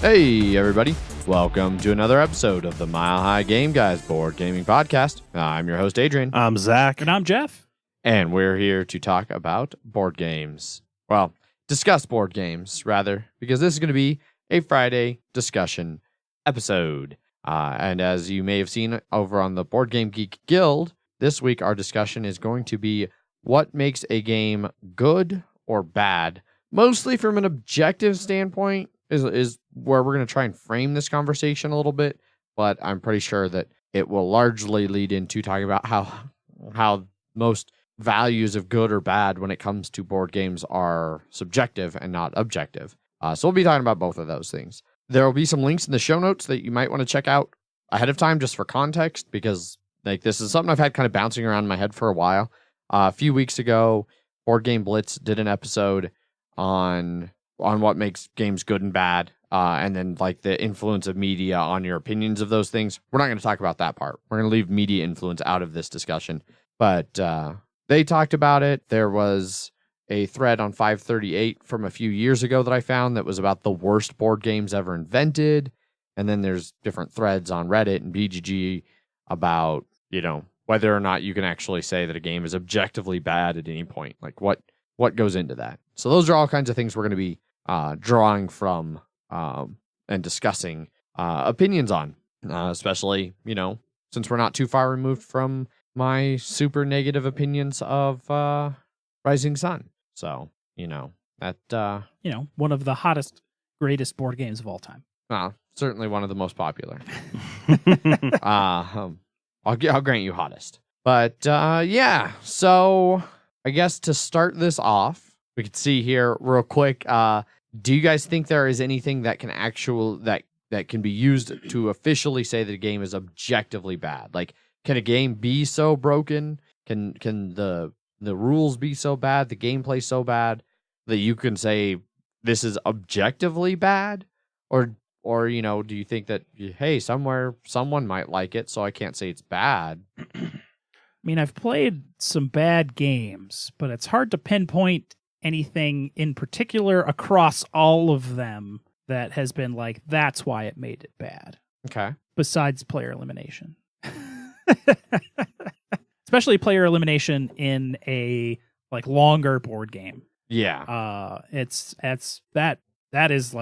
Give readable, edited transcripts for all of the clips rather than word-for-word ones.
Hey, everybody. Welcome to another episode of the Mile High Game Guys Board Gaming Podcast. I'm your host, Adrian. I'm Zach. And I'm Jeff. And we're here to talk about board games. Well, discuss board games, rather, because this is going to be a Friday discussion episode. And as you may have seen over on the Board Game Geek Guild, this week our discussion is going to be what makes a game good or bad, mostly from an objective standpoint. Is where we're going to try and frame this conversation a little bit, but I'm pretty sure that it will largely lead into talking about how most values of good or bad when it comes to board games are subjective and not objective. So we'll be talking about both of those things. There will be some links in the show notes that you might want to check out ahead of time just for context, because this is something I've had kind of bouncing around in my head for a while. A few weeks ago, Board Game Blitz did an episode on what makes games good and bad, and then the influence of media on your opinions of those things. We're not going to talk about that part. We're going to leave media influence out of this discussion. But they talked about it. There was a thread on 538 from a few years ago that I found that was about the worst board games ever invented. And then there's different threads on Reddit and BGG about, whether or not you can actually say that a game is objectively bad at any point. What goes into that? So those are all kinds of things we're going to be drawing from and discussing opinions on, especially, since we're not too far removed from my super negative opinions of Rising Sun. So, that... one of the hottest, greatest board games of all time. Certainly one of the most popular. I'll grant you hottest. But, yeah, so I guess to start this off, we could see here real quick. Do you guys think there is anything that can that can be used to officially say that a game is objectively bad? Can a game be so broken? Can the rules be so bad, the gameplay so bad that you can say this is objectively bad? Or do you think that, hey, somewhere someone might like it, so I can't say it's bad? I mean, I've played some bad games, but it's hard to pinpoint anything in particular across all of them that has been that's why it made it bad. Okay. Besides player elimination. Especially player elimination in a longer board game. Yeah. That is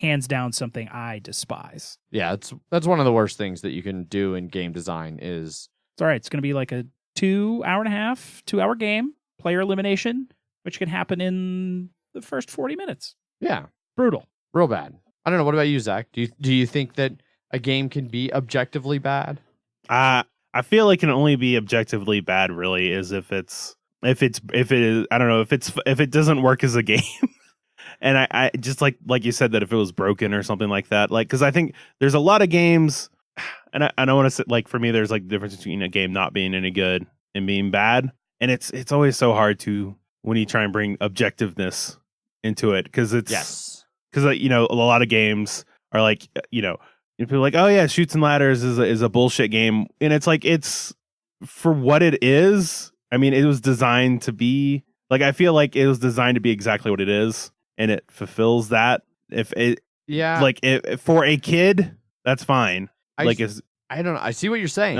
hands down something I despise. Yeah, that's one of the worst things that you can do in game design is... It's all right. It's going to be a 2.5-hour game, player elimination, which can happen in the first 40 minutes. Yeah. Brutal. Real bad. I don't know. What about you, Zach? Do you think that a game can be objectively bad? I feel it can only be objectively bad really is if it doesn't work as a game. And I just like you said, that if it was broken or something like that, because I think there's a lot of games, and I don't want to say, for me, there's the difference between a game not being any good and being bad. And it's always so hard to, when you try and bring objectiveness into it, because a lot of games are people are oh yeah, Shoots and Ladders is a bullshit game, and it's for what it is. I mean, it was designed to be I feel like it was designed to be exactly what it is, and it fulfills that. If it if for a kid, that's fine. I don't know. I see what you're saying.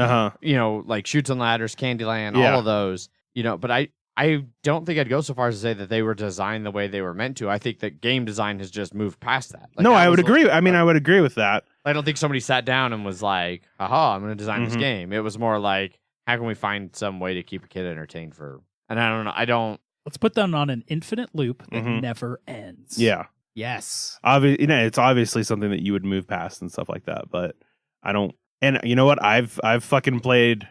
Shoots and Ladders, Candyland, yeah. All of those. But I don't think I'd go so far as to say that they were designed the way they were meant to. I think that game design has just moved past that. No, I would agree. I would agree with that. I don't think somebody sat down and was like, haha, I'm going to design this game. It was more how can we find some way to keep a kid entertained and I don't know. Let's put them on an infinite loop that never ends. Yeah. Yes. It's obviously something that you would move past and stuff like that, but I don't. And you know what? I've fucking played,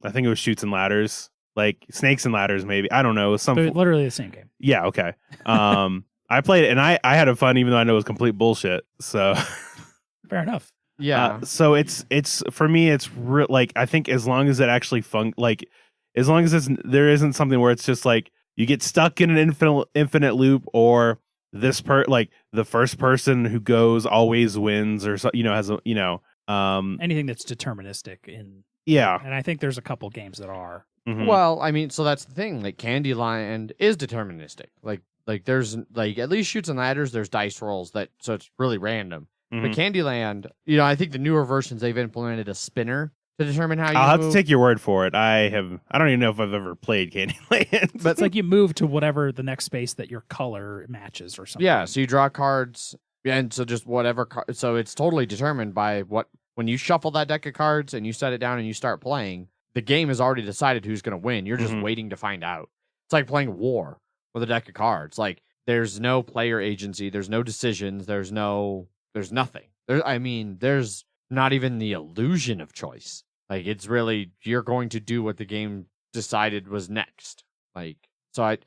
I think it was Shoots and Ladders. Snakes and Ladders, maybe. I don't know. They're literally the same game. Yeah, okay. I played it, and I had a fun, even though I know it was complete bullshit. So fair enough. Yeah. So it's for me, it's I think as long as it actually as long as there isn't something where it's just you get stuck in an infinite loop, or this the first person who goes always wins, or has a anything that's deterministic in. Yeah. And I think there's a couple games that are. Mm-hmm. Well, I mean, so that's the thing. Candyland is deterministic. Like there's like at least Chutes and Ladders, there's dice rolls so it's really random. But Candyland, I think the newer versions they've implemented a spinner to determine how you I'll move. have to take your word for it. I don't even know if I've ever played Candyland. But it's like you move to whatever the next space that your color matches or something. Yeah, so you draw cards, and so just whatever. So it's totally determined by when you shuffle that deck of cards and you set it down and you start playing. The game has already decided who's going to win. You're just waiting to find out. It's like playing War with a deck of cards. Like there's no player agency. There's no decisions. There's nothing. There's not even the illusion of choice. Like it's really you're going to do what the game decided was next. Like so I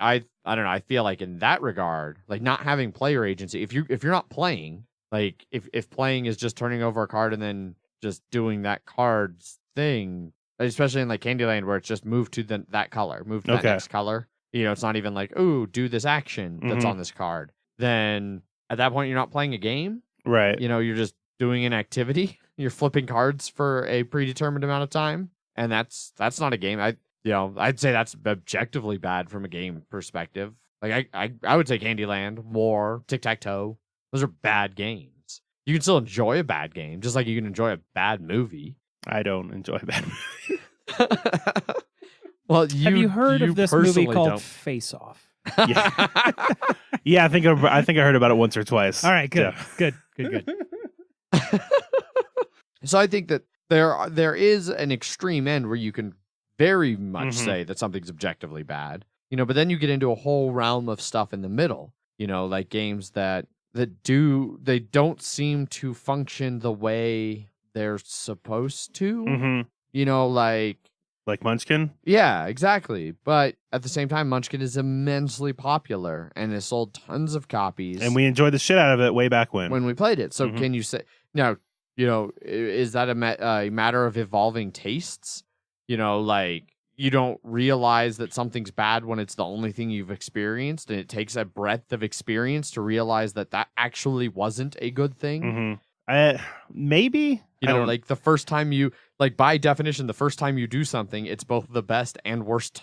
don't know. I feel like in that regard, like not having player agency. If you're not playing, like if playing is just turning over a card and then just doing that card's thing, especially in like Candyland where it's just move to that color, move to that next color. It's not even like, ooh, do this action that's on this card. Then at that point, you're not playing a game. Right. You're just doing an activity. You're flipping cards for a predetermined amount of time. And that's not a game. I'd say that's objectively bad from a game perspective. Like I would say Candyland, War, Tic-Tac-Toe. Those are bad games. You can still enjoy a bad game, just like you can enjoy a bad movie. I don't enjoy bad movies. Well, have you heard of this movie called don't. Face Off? Yeah, yeah. I think I heard about it once or twice. All right, good, Yeah. good. So I think that there is an extreme end where you can very much say that something's objectively bad, but then you get into a whole realm of stuff in the middle, like games that don't seem to function the way they're supposed to, Like Munchkin? Yeah, exactly. But at the same time, Munchkin is immensely popular and has sold tons of copies. And we enjoyed the shit out of it way back when we played it. So can you say now? Is that a matter of evolving tastes? Like you don't realize that something's bad when it's the only thing you've experienced, and it takes a breadth of experience to realize that actually wasn't a good thing. Maybe like the first time by definition, the first time you do something, it's both the best and worst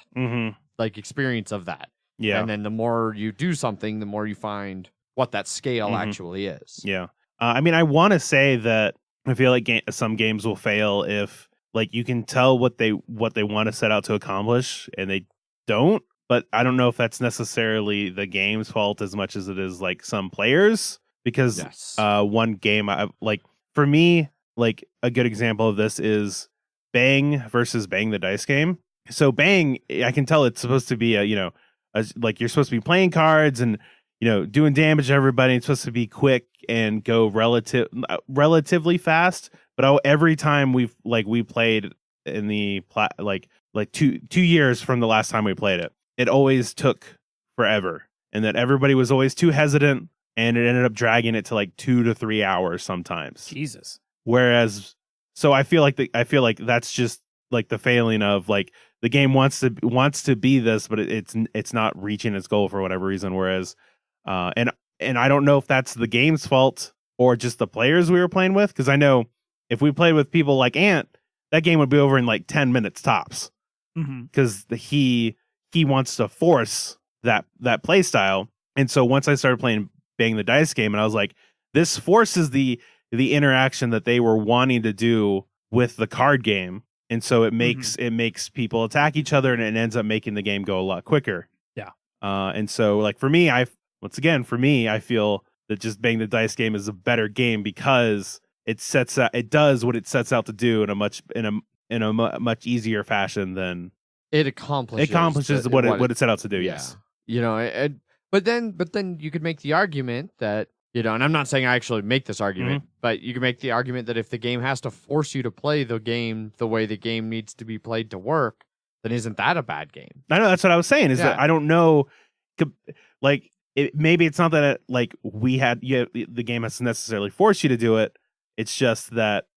experience of that. Yeah. And then the more you do something, the more you find what that scale actually is. Yeah. I want to say that I feel like some games will fail if like you can tell what they want to set out to accomplish and they don't. But I don't know if that's necessarily the game's fault as much as it is like some players. Because one game, for me, like a good example of this is Bang versus Bang the Dice game. So Bang, I can tell it's supposed to be like you're supposed to be playing cards and doing damage to everybody. It's supposed to be quick and go relatively fast. But every time we played in the 2 years from the last time we played it, it always took forever, and that everybody was always too hesitant. And it ended up dragging it to like 2 to 3 hours sometimes. Jesus. Whereas, so I feel like that's just like the failing of like the game wants to be this, but it's not reaching its goal for whatever reason. Whereas, and I don't know if that's the game's fault or just the players we were playing with, because I know if we played with people like Ant, that game would be over in like 10 minutes tops, because he wants to force that play style. And so once I started playing Bang the Dice game, and I was like, this forces the interaction that they were wanting to do with the card game, and so it makes people attack each other, and it ends up making the game go a lot quicker. Yeah. And so like for me, I feel that just Bang the Dice game is a better game because it does what it sets out to do in a much easier fashion than it accomplishes what it set out to do. Yeah. Yes. But then you could make the argument that, and I'm not saying I actually make this argument, but you can make the argument that if the game has to force you to play the game the way the game needs to be played to work, then isn't that a bad game? I know, that's what I was saying, that I don't know, like, maybe it's not that the game has to necessarily force you to do it. It's just that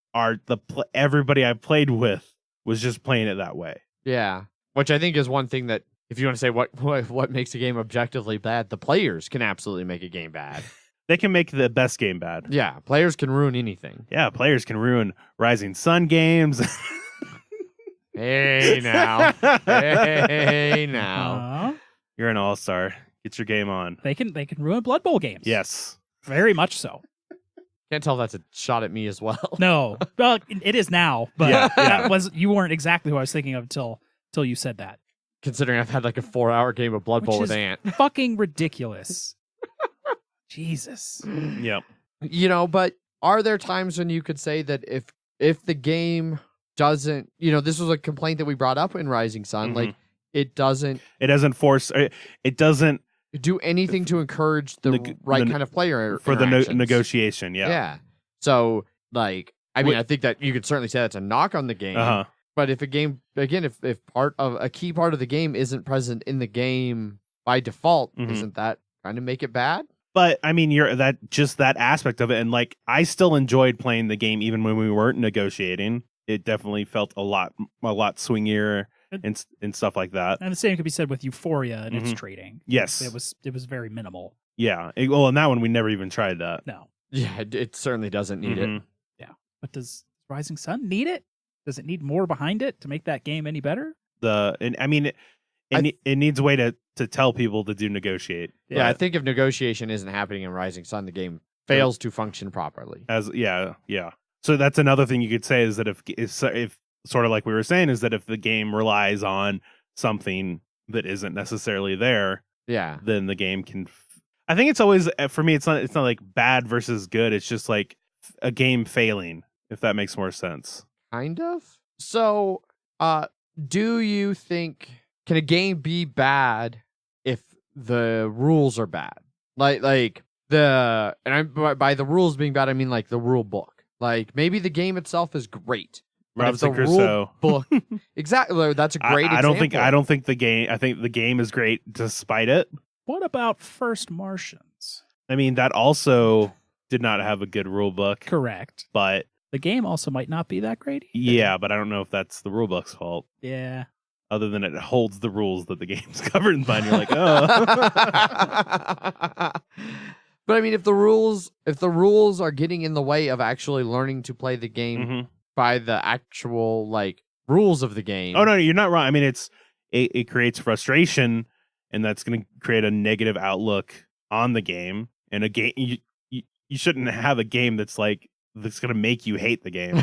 everybody I played with was just playing it that way. Yeah, which I think is one thing that, if you want to say what makes a game objectively bad, the players can absolutely make a game bad. They can make the best game bad. Yeah, players can ruin anything. Yeah, players can ruin Rising Sun games. Hey now. Hey now. You're an all-star. Get your game on. They can ruin Blood Bowl games. Yes. Very much so. Can't tell if that's a shot at me as well. No. Well, it is now, but Yeah. that was you weren't exactly who I was thinking of until you said that. Considering I've had like a 4-hour game of Blood Bowl Which with is Ant. fucking ridiculous. Jesus. Yep. You know, but are there times when you could say that if the game doesn't, this was a complaint that we brought up in Rising Sun, like it doesn't force, it doesn't do anything to encourage the kind of player for the interactions. negotiation. Yeah. So, like, I mean, I think that you could certainly say that's a knock on the game. But if a game, again, if part of a key part of the game isn't present in the game by default, isn't that kind of make it bad? But I mean, that aspect of it, and like I still enjoyed playing the game even when we weren't negotiating. It definitely felt a lot swingier and stuff like that. And the same could be said with Euphoria and its trading. Yes, it was very minimal. Yeah. Well, in that one, we never even tried that. No. Yeah, it certainly doesn't need it. Yeah, but does Rising Sun need it? Does it need more behind it to make that game any better? It needs a way to tell people to negotiate. Yeah, I think if negotiation isn't happening in Rising Sun, the game fails to function properly. Yeah. So that's another thing you could say is that if sort of like we were saying is that if the game relies on something that isn't necessarily there, then the game can. I think it's always for me. It's not like bad versus good. It's just like a game failing, if that makes more sense. Kind of. So, do you think can a game be bad if the rules are bad? Like by the rules being bad, I mean like the rule book. Like maybe the game itself is great. Robinson Crusoe book exactly. That's a great example. I don't think the game. I think the game is great despite it. What about First Martians? I mean, that also did not have a good rule book. Correct. But the game also might not be that great either. Yeah, but I don't know if that's the rule book's fault. Yeah. Other than it holds the rules that the game's covered by, and you're like, oh. But I mean, if the rules are getting in the way of actually learning to play the game by the actual like rules of the game. Oh no, you're not wrong. I mean, it creates frustration, and that's going to create a negative outlook on the game. And a game you shouldn't have a game that's going to make you hate the game.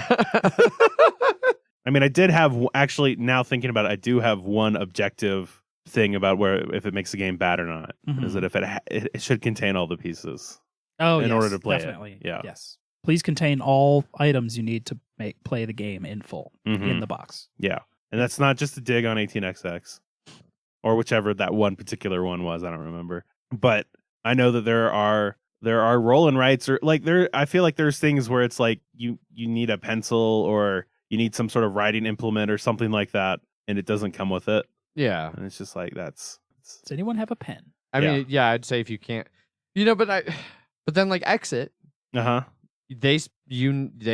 I mean, I did have actually now thinking about it, I do have one objective thing about where if it makes the game bad or not is that if it should contain all the pieces. In order to play definitely. it. Yeah. Yes. Please contain all items you need to play the game in full in the box. Yeah. And that's not just a dig on 18XX or whichever that one particular one was. I don't remember. But I know that there are roll and writes or like I feel like there's things where it's like you need a pencil or you need some sort of writing implement or something like that, and it doesn't come with it. Yeah. And it's just like Does anyone have a pen? I mean, yeah, I'd say if you can't, but then like Exit, they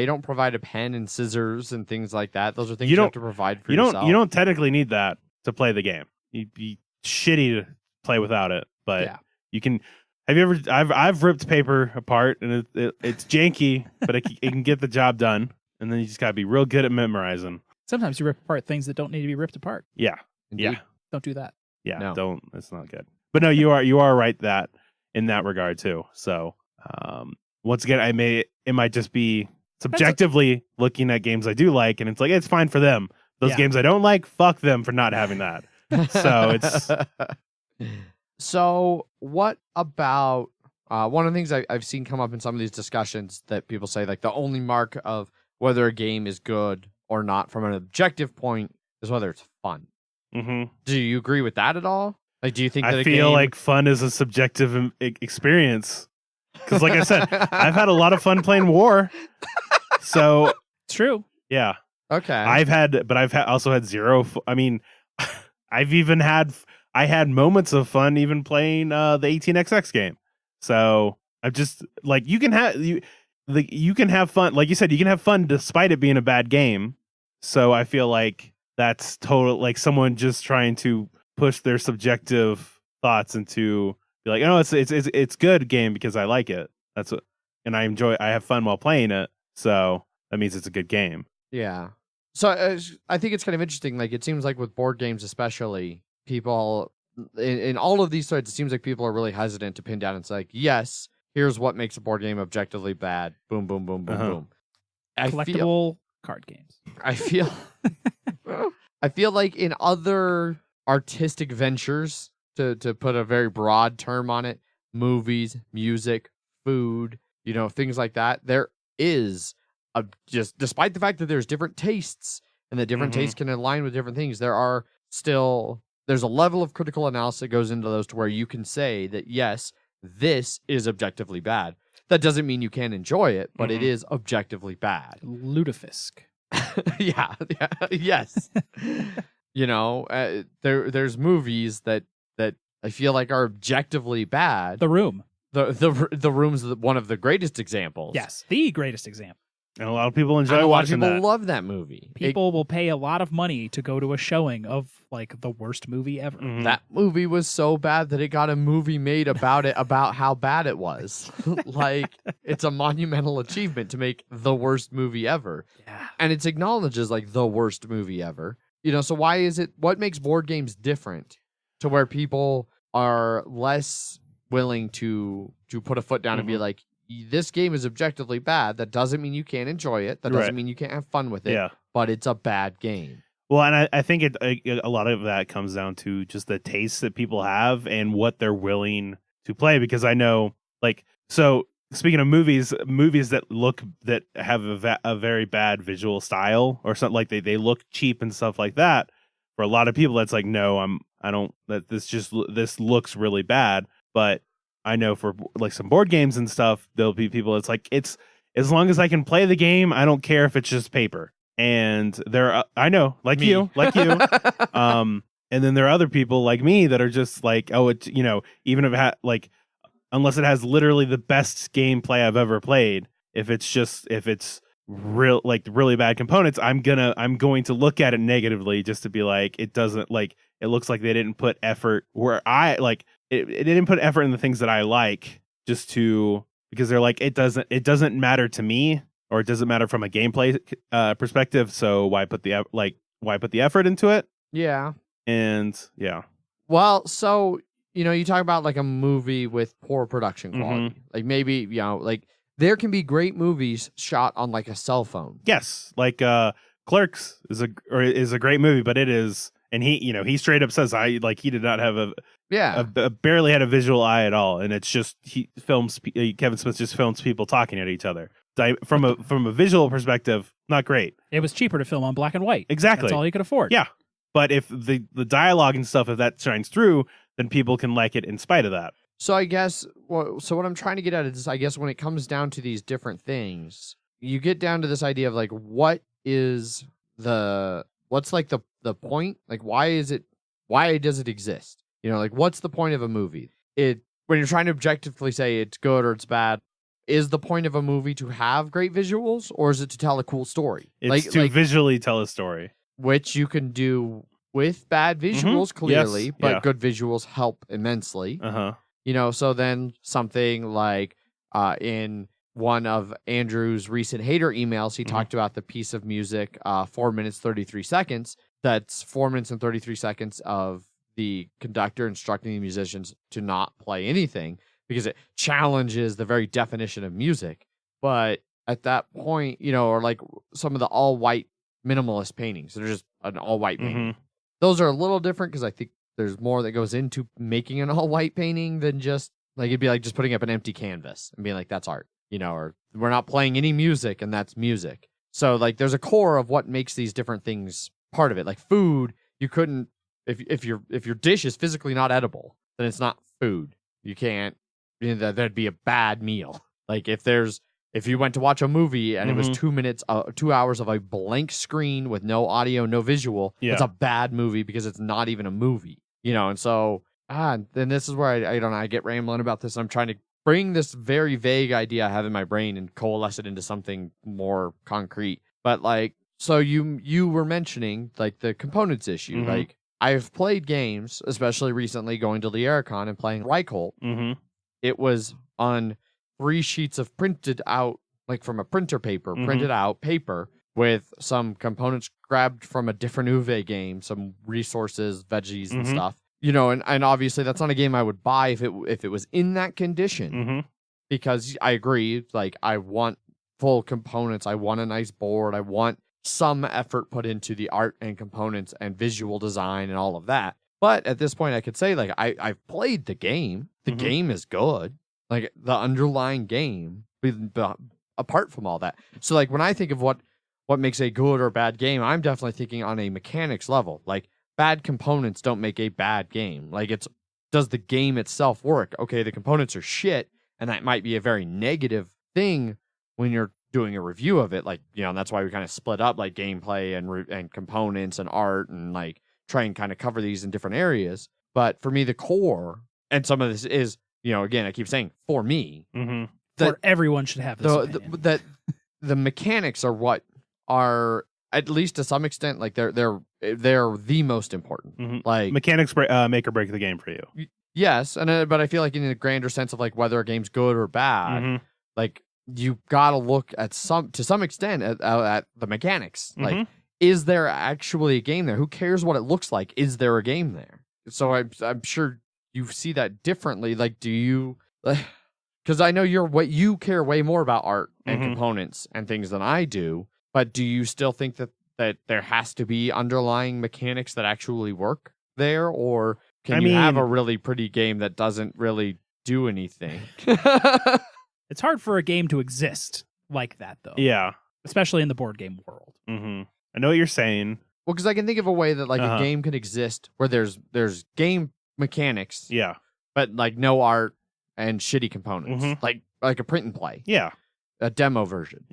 don't provide a pen and scissors and things like that. Those are things you have to provide for yourself. You don't technically need that to play the game. You'd be shitty to play without it, but you can. Have you ever? I've ripped paper apart and it's janky, but it can get the job done. And then you just gotta be real good at memorizing. Sometimes you rip apart things that don't need to be ripped apart. Yeah. Indeed. Yeah. Don't do that. Yeah. No. Don't. It's not good. But no, you are right that in that regard too. So once again, it might just be subjectively looking at games I do like, and it's like it's fine for them. Those games I don't like, fuck them for not having that. So it's. So what about one of the things I've seen come up in some of these discussions that people say like the only mark of whether a game is good or not from an objective point is whether it's fun. Do you agree with that at all? Like, do you think that I feel like fun is a subjective experience? Because, like I said, I've had a lot of fun playing War. So it's true. Yeah. Okay. I've also had zero. I mean, I had moments of fun even playing the 18XX game. So I'm just like you can have fun. Like you said, you can have fun despite it being a bad game. So I feel like that's total like someone just trying to push their subjective thoughts into be like, oh, it's good game because I like it. That's what, and I have fun while playing it. So that means it's a good game. Yeah. So I think it's kind of interesting. Like it seems like with board games, especially, people in all of these threads, it seems like people are really hesitant to pin down. It's like, yes, here's what makes a board game objectively bad. Boom, boom, boom, boom, boom. Collectible card games. I feel I feel like in other artistic ventures, to put a very broad term on it, movies, music, food, things like that, there is just despite the fact that there's different tastes and that different tastes can align with different things, there's a level of critical analysis that goes into those to where you can say that, yes, this is objectively bad. That doesn't mean you can't enjoy it, but it is objectively bad. Lutefisk. yeah, yes. There's movies that I feel like are objectively bad. The Room. The Room's one of the greatest examples. Yes, the greatest example. And a lot of people enjoy and a lot of watching people that. love that movie. People will pay a lot of money to go to a showing of like the worst movie ever. That movie was so bad that it got a movie made about it, about how bad it was. Like, it's a monumental achievement to make the worst movie ever. Yeah. And it's acknowledged as like the worst movie ever. So what makes board games different to where people are less willing to put a foot down and be like, this game is objectively bad. That doesn't mean you can't enjoy it. That doesn't mean you can't have fun with it. Yeah. But it's a bad game. Well, and I think a lot of that comes down to just the tastes that people have and what they're willing to play. Because I know, so speaking of movies that have a very bad visual style or something, like they look cheap and stuff like that. For a lot of people, that's like, no, this looks really bad. But I know for like some board games and stuff, there'll be people. It's like, it's as long as I can play the game, I don't care if it's just paper. And I know, like you. And then there are other people like me that are just like, oh, it's even if it unless it has literally the best gameplay I've ever played, if it's really bad components, I'm going to look at it negatively just to be like, it doesn't it looks like they didn't put effort where it didn't put effort in the things that I like, because they're like, it doesn't matter to me, or it doesn't matter from a gameplay perspective. So why put the effort into it? Yeah. And yeah. Well, so you talk about like a movie with poor production quality, like maybe there can be great movies shot on like a cell phone. Yes, like Clerks is a great movie, but it is. And he straight up says he did not have barely had a visual eye at all, and it's just Kevin Smith just films people talking at each other. From a visual perspective, not great. It was cheaper to film on black and white. Exactly, that's all you could afford. Yeah, but if the dialogue and stuff, if that shines through, then people can like it in spite of that. So I guess what I'm trying to get at is, I guess when it comes down to these different things, you get down to this idea of like, what's like the point? Like, why does it exist? What's the point of a movie? When you're trying to objectively say it's good or it's bad, is the point of a movie to have great visuals, or is it to tell a cool story? It's to visually tell a story, which you can do with bad visuals, clearly, but good visuals help immensely. So then something like in one of Andrew's recent hater emails, he talked about the piece of music, 4 minutes, 33 seconds. That's 4 minutes and 33 seconds of the conductor instructing the musicians to not play anything, because it challenges the very definition of music. But at that point, or like some of the all-white minimalist paintings that are just an all-white painting. Those are a little different, because I think there's more that goes into making an all-white painting than just, it'd be like just putting up an empty canvas and being like, that's art, or we're not playing any music and that's music. So there's a core of what makes these different things part of it. Like food, you couldn't, if your dish is physically not edible, then it's not food. You can't, that'd be a bad meal. Like if you went to watch a movie and it was 2 hours of a blank screen with no audio, no visual, it's a bad movie because it's not even a movie, and so, then this is where I don't know, I get rambling about this. I'm trying to bring this very vague idea I have in my brain and coalesce it into something more concrete. But so you were mentioning the components issue. I've played games, especially recently going to the Aircon and playing Reichholt. It was on 3 sheets of printed out, from a printer paper, printed out paper with some components grabbed from a different Uwe game, some resources, veggies and stuff. you know, and obviously that's not a game I would buy if it was in that condition. Mm-hmm. Because I agree, like I want full components, I want a nice board, I want some effort put into the art and components and visual design and all of that. But at this point, I could say like I've played the game. The game is good, like the underlying game, apart from all that. So like when I think of what makes a good or bad game, I'm definitely thinking on a mechanics level. Like bad components don't make a bad game. Like does the game itself work? Okay, the components are shit. And that might be a very negative thing when you're doing a review of it. Like, you know, and that's why we kind of split up like gameplay and components and art and like try and kind of cover these in different areas. But for me, the core, and some of this is, you know, again, I keep saying for me, for everyone should have this that the mechanics are what are, at least to some extent, like they're the most important. Like mechanics make or break the game for you. Yes, and but I feel like in a grander sense of like whether a game's good or bad, like you gotta look at to some extent at the mechanics. Like, is there actually a game there? Who cares what it looks like? Is there a game there? So I'm sure you see that differently. Like, do you? Because I know you care way more about art and components and things than I do. But do you still think that there has to be underlying mechanics that actually work there, or can you have a really pretty game that doesn't really do anything? It's hard for a game to exist like that, though. Yeah. Especially in the board game world. I know what you're saying. Well, because I can think of a way that like a game can exist where there's game mechanics, but like no art and shitty components, like a print and play, a demo version,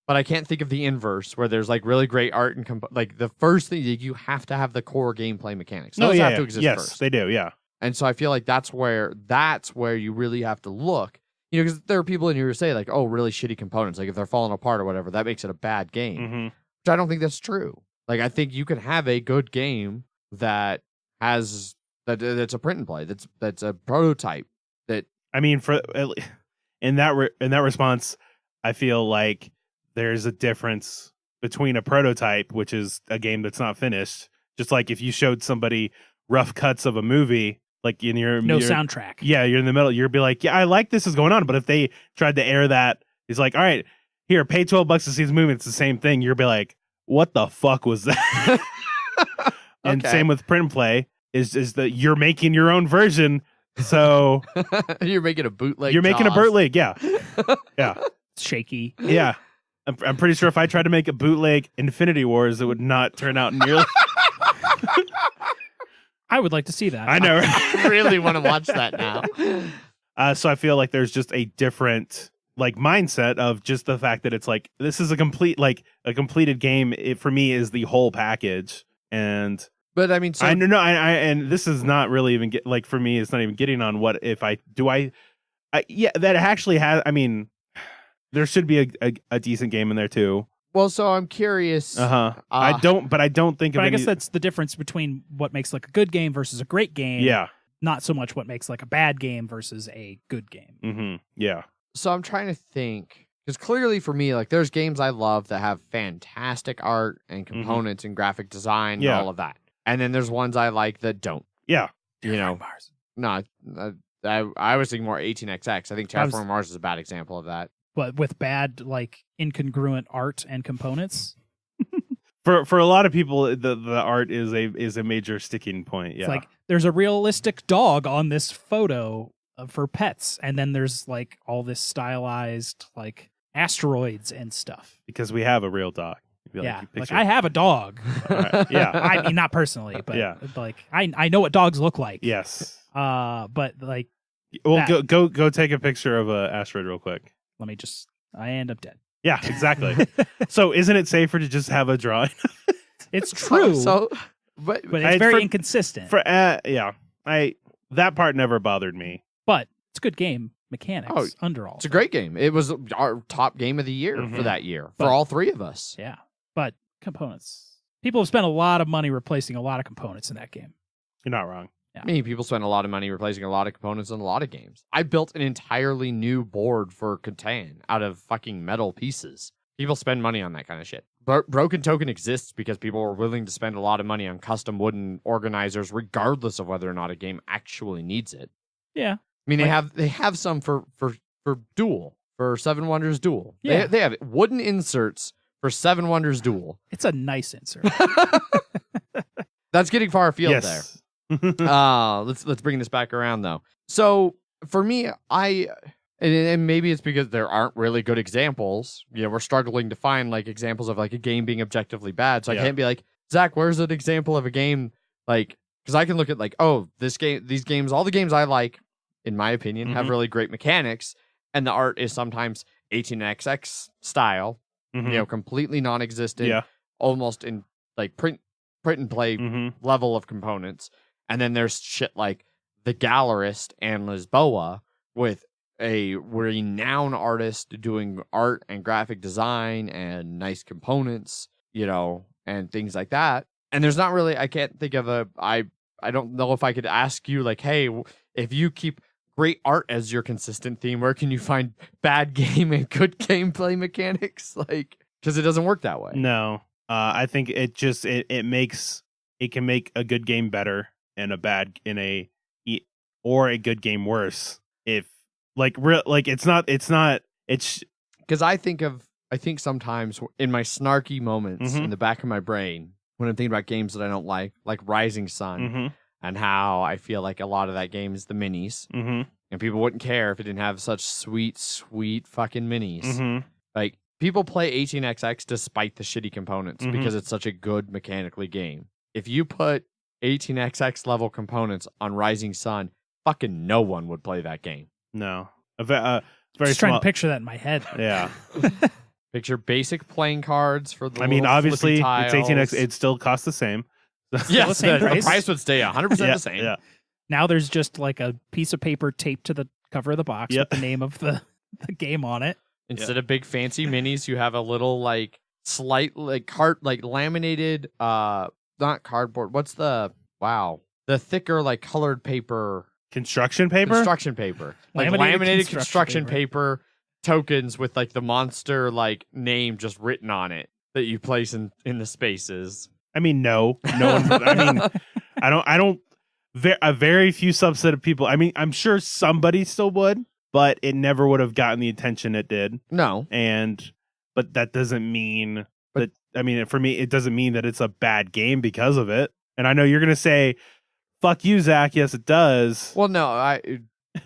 But I can't think of the inverse where there's like really great art and like the first thing you have to have the core gameplay mechanics. Those have to exist first. Yes, they do. Yeah. And so I feel like that's where you really have to look. You know, because there are people in here who say like, oh, really shitty components. Like if they're falling apart or whatever, that makes it a bad game. Which I don't think that's true. Like I think you can have a good game that's a print and play. That's a prototype. That I mean, in that response, I feel like there's a difference between a prototype, which is a game that's not finished. Just like if you showed somebody rough cuts of a movie, like in your soundtrack. Yeah, you're in the middle. You'll be like, yeah, I like this is going on. But if they tried to air that, it's like, all right, here, pay $12 to see this movie. It's the same thing. You'll be like, what the fuck was that? And same with print and play is that you're making your own version. So you're making a bootleg. You're making a bootleg. Yeah. Yeah. Shaky. Yeah. I'm pretty sure if I tried to make a bootleg Infinity Wars, it would not turn out nearly. I would like to see that. I know. I really want to watch that now. So I feel like there's just a different like mindset of just the fact that it's like this is a completed game. It for me is the whole package. But I mean, so I know, and this is not really even for me. It's not even getting on what if I that actually has. I mean. There should be a decent game in there too. Well, so I'm curious. I don't think. But I guess that's the difference between what makes like a good game versus a great game. Yeah. Not so much what makes like a bad game versus a good game. Yeah. So I'm trying to think because clearly for me, like there's games I love that have fantastic art and components and graphic design and all of that, and then there's ones I like that don't. Yeah. You know. Mars. No, I was thinking more 18XX. I think Terraforming Mars is a bad example of that. But with bad, like incongruent art and components. For a lot of people, the art is a major sticking point. Yeah, it's like there's a realistic dog on this photo for pets, and then there's like all this stylized like asteroids and stuff. Because we have a real dog. Like I have a dog. Right. Yeah, I mean not personally, but like I know what dogs look like. Yes. But like, well, go take a picture of an asteroid real quick. I end up dead. Yeah, exactly. So isn't it safer to just have a drawing? It's true. But it's very inconsistent. That part never bothered me. But it's a good game mechanics under all. It's a great game. It was our top game of the year for that year for all three of us. Yeah. But components. People have spent a lot of money replacing a lot of components in that game. You're not wrong. Yeah. I mean, people spend a lot of money replacing a lot of components in a lot of games. I built an entirely new board for Catan out of fucking metal pieces. People spend money on that kind of shit. Broken Token exists because people were willing to spend a lot of money on custom wooden organizers, regardless of whether or not a game actually needs it. Yeah. I mean, they have some for Duel, for Seven Wonders Duel. Yeah. They have wooden inserts for Seven Wonders Duel. It's a nice insert. That's getting far afield there. Yes. Let's bring this back around though. So for me, and maybe it's because there aren't really good examples. You know, we're struggling to find like examples of like a game being objectively bad. So I can't be like, Zach, where's an example of a game like? Because I can look at like, oh, these games, all the games I like, in my opinion, have really great mechanics, and the art is sometimes 18xx style, you know, completely non-existent, almost in like print and play level of components. And then there's shit like The Gallerist and Lisboa with a renowned artist doing art and graphic design and nice components, you know, and things like that. And there's not really, I can't think of I don't know if I could ask you like, hey, if you keep great art as your consistent theme, where can you find bad game and good gameplay mechanics? Like, because it doesn't work that way. No, I think it just it can make a good game better and a bad or a good game worse if it's because I think sometimes in my snarky moments in the back of my brain when I'm thinking about games that I don't like Rising Sun, and how I feel like a lot of that game is the minis, and people wouldn't care if it didn't have such sweet fucking minis. Like, people play 18xx despite the shitty components because it's such a good mechanically game. If you put 18xx level components on Rising Sun, fucking no one would play that game. No. Very just trying to picture that in my head. Yeah. Picture basic playing cards for the. I mean, obviously, it's tiles. 18x. It still costs the same. Yes, the price would stay 100% the same. Yeah. Now there's just like a piece of paper taped to the cover of the box with the name of the game on it. Instead of big fancy minis, you have a little like slight like laminated not cardboard. What's the thicker like colored paper. Construction paper? Like laminated construction paper tokens with like the monster like name just written on it that you place in the spaces. I mean, no one. I mean, I don't. A very few subset of people. I mean, I'm sure somebody still would, but it never would have gotten the attention it did. No, but that doesn't mean that. I mean, for me, it doesn't mean that it's a bad game because of it. And I know you're gonna say, "Fuck you, Zach." Yes, it does. Well, no,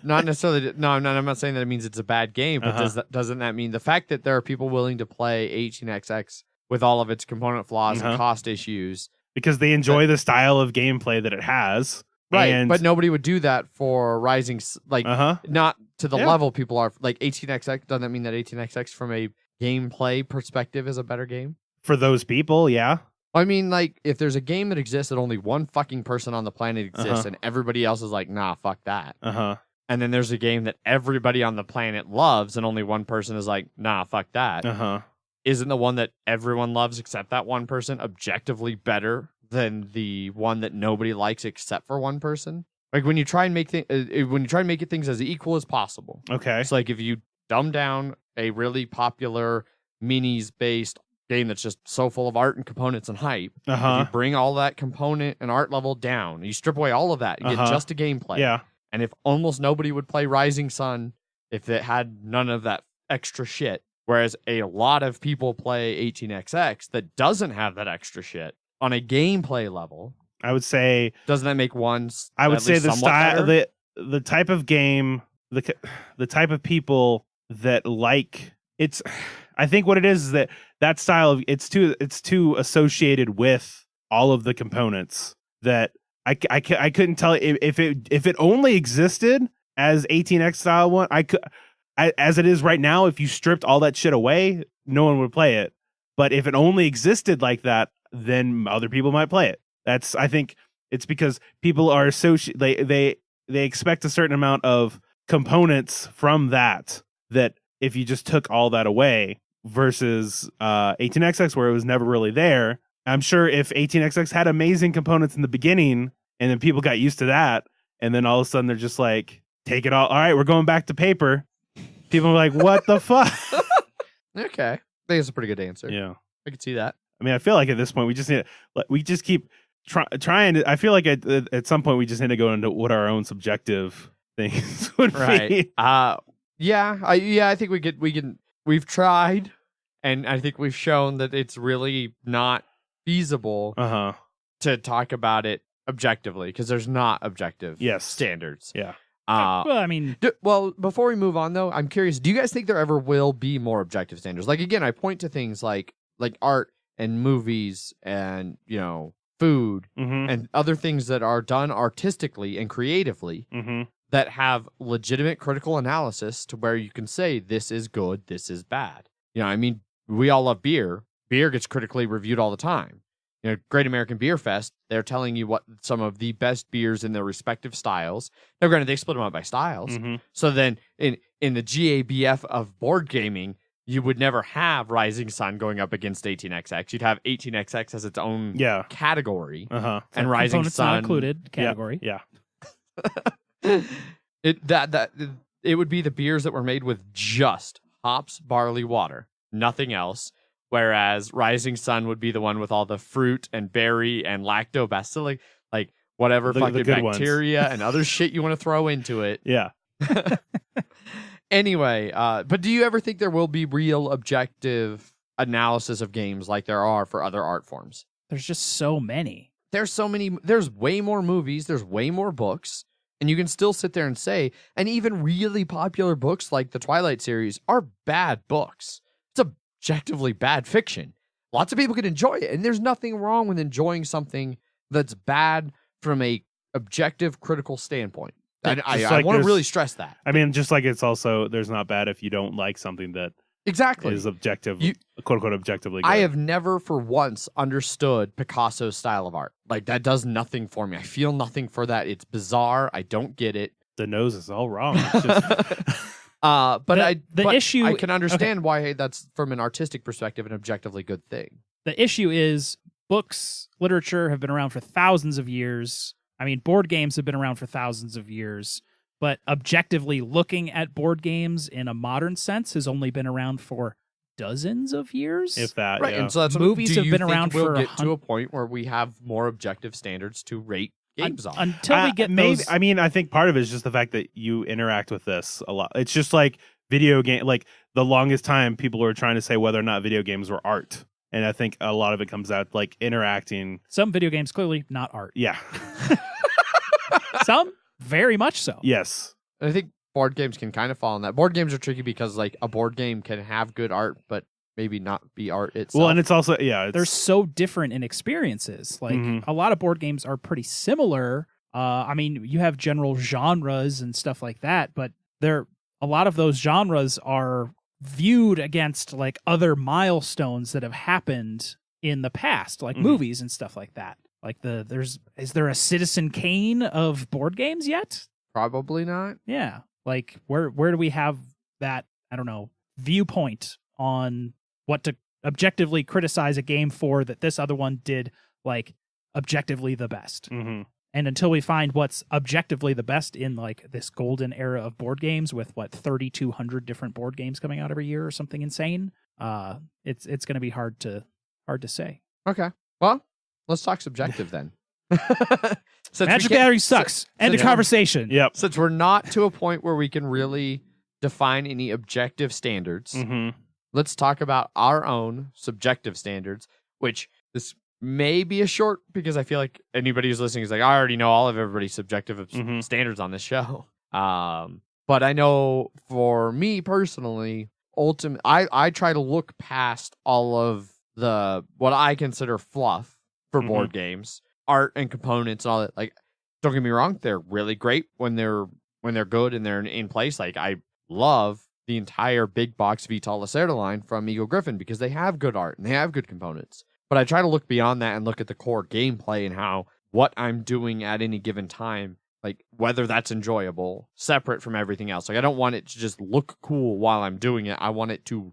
not necessarily. No, I'm not saying that it means it's a bad game. But doesn't that mean the fact that there are people willing to play 18xx with all of its component flaws and cost issues because they enjoy the style of gameplay that it has, right? But nobody would do that for Rising, like not to the level people are like 18xx. Doesn't that mean that 18xx from a gameplay perspective is a better game for those people? Yeah. I mean, like, if there's a game that exists that only one fucking person on the planet exists and everybody else is like, nah, fuck that. And then there's a game that everybody on the planet loves and only one person is like, nah, fuck that. Isn't the one that everyone loves except that one person objectively better than the one that nobody likes except for one person? Like, when you try and make it things as equal as possible. Okay. It's like if you dumb down a really popular minis-based game that's just so full of art and components and hype. If you bring all that component and art level down, you strip away all of that, you get just a gameplay. Yeah. And if almost nobody would play Rising Sun if it had none of that extra shit, whereas a lot of people play 18xx that doesn't have that extra shit on a gameplay level, I would say, doesn't that make one? I would say the style, the type of game, the type of people that like it's. I think what it is that style of it's too associated with all of the components that I couldn't tell if it only existed as 18x style one. As it is right now, if you stripped all that shit away, no one would play it. But if it only existed like that, then other people might play it. I think it's because people are they expect a certain amount of components from that if you just took all that away. Versus 18xx where it was never really there. I'm sure if 18xx had amazing components in the beginning and then people got used to that and then all of a sudden they're just like, take it all right, we're going back to paper. People are like, what the fuck? Okay. I think it's a pretty good answer. Yeah. I could see that. I mean, I feel like at this point we just keep trying to. I feel like at some point we just need to go into what our own subjective things would be. I think we've tried, and I think we've shown that it's really not feasible to talk about it objectively because there's not objective standards. Yeah. Well, I mean, before we move on though, I'm curious, do you guys think there ever will be more objective standards? Like, again, I point to things like art and movies and, food and other things that are done artistically and creatively that have legitimate critical analysis to where you can say this is good, this is bad. I mean, we all love beer. Beer gets critically reviewed all the time. Great American Beer Fest, they're telling you what some of the best beers in their respective styles. Now, granted, they split them up by styles. So then in the GABF of board gaming, you would never have Rising Sun going up against 18XX. You'd have 18XX as its own category. And Rising Sun not included category. Yeah. It would be the beers that were made with just hops, barley, water, nothing else. Whereas Rising Sun would be the one with all the fruit and berry and lactobacillic, like whatever fucking bacteria and other shit you want to throw into it. Yeah. Anyway, but do you ever think there will be real objective analysis of games like there are for other art forms? There's just so many. There's way more movies, there's way more books, and you can still sit there and say, and even really popular books like the Twilight series are bad books. It's objectively bad fiction. Lots of people can enjoy it, and there's nothing wrong with enjoying something that's bad from a objective critical standpoint. I want to really stress that. I mean, just like it's also, there's not bad if you don't like something that is objective, quote unquote, objectively good. I have never for once understood Picasso's style of art. Like, that does nothing for me. I feel nothing for that. It's bizarre. I don't get it. The nose is all wrong. It's just... the issue, I can understand why that's, from an artistic perspective, an objectively good thing. The issue is books, literature have been around for thousands of years. I mean, board games have been around for thousands of years, but objectively looking at board games in a modern sense has only been around for dozens of years. If that, right. Yeah. And so that's movies have been around we'll for get to a point where we have more objective standards to rate games on. Until we get those... I mean, I think part of it is just the fact that you interact with this a lot. It's just like video game. Like the longest time, people were trying to say whether or not video games were art. And I think a lot of it comes out like interacting. Some video games, clearly not art. Yeah. Some, very much so. Yes. I think board games can kind of fall in that. Board games are tricky because like a board game can have good art, but maybe not be art itself. Well, and it's also, they're so different in experiences. Like a lot of board games are pretty similar. I mean, you have general genres and stuff like that, but a lot of those genres are viewed against like other milestones that have happened in the past, like movies and stuff like that. Like is there a Citizen Kane of board games yet? Probably not. Yeah. Like where do we have that, I don't know, viewpoint on what to objectively criticize a game for that this other one did like objectively the best? And until we find what's objectively the best in like this golden era of board games with 3,200 different board games coming out every year or something insane, it's going to be hard to say. Okay. Well, let's talk subjective then. Magic Gathering sucks. End of conversation. Yep. Since we're not to a point where we can really define any objective standards, let's talk about our own subjective standards, which this may be a short because I feel like anybody who's listening is like, I already know all of everybody's subjective standards on this show. But I know for me personally, I try to look past all of the what I consider fluff for board games, art and components and all that. Like, don't get me wrong, they're really great when they're good and they're in place. Like, I love the entire big box Vital Lacerda line from Eagle Griffin because they have good art and they have good components. But I try to look beyond that and look at the core gameplay and how what I'm doing at any given time, like whether that's enjoyable, separate from everything else. Like, I don't want it to just look cool while I'm doing it. I want to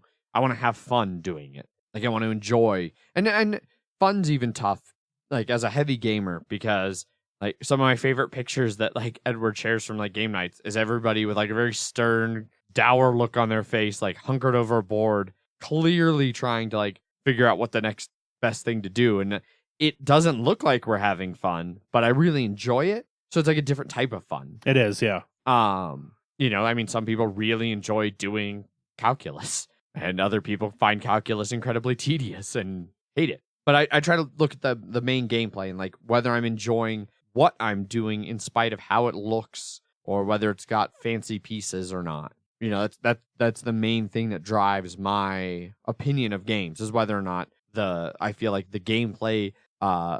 have fun doing it. Like, I want to enjoy, and fun's even tough, like as a heavy gamer, because like some of my favorite pictures that like Edward shares from like game nights is everybody with like a very stern, dour look on their face, like hunkered over a board, clearly trying to like figure out what the next best thing to do. And it doesn't look like we're having fun, but I really enjoy it. So it's like a different type of fun. It is, yeah. I mean, some people really enjoy doing calculus, and other people find calculus incredibly tedious and hate it. But I try to look at the main gameplay and like whether I'm enjoying what I'm doing in spite of how it looks, or whether it's got fancy pieces or not. That's the main thing that drives my opinion of games, is whether or not I feel like the gameplay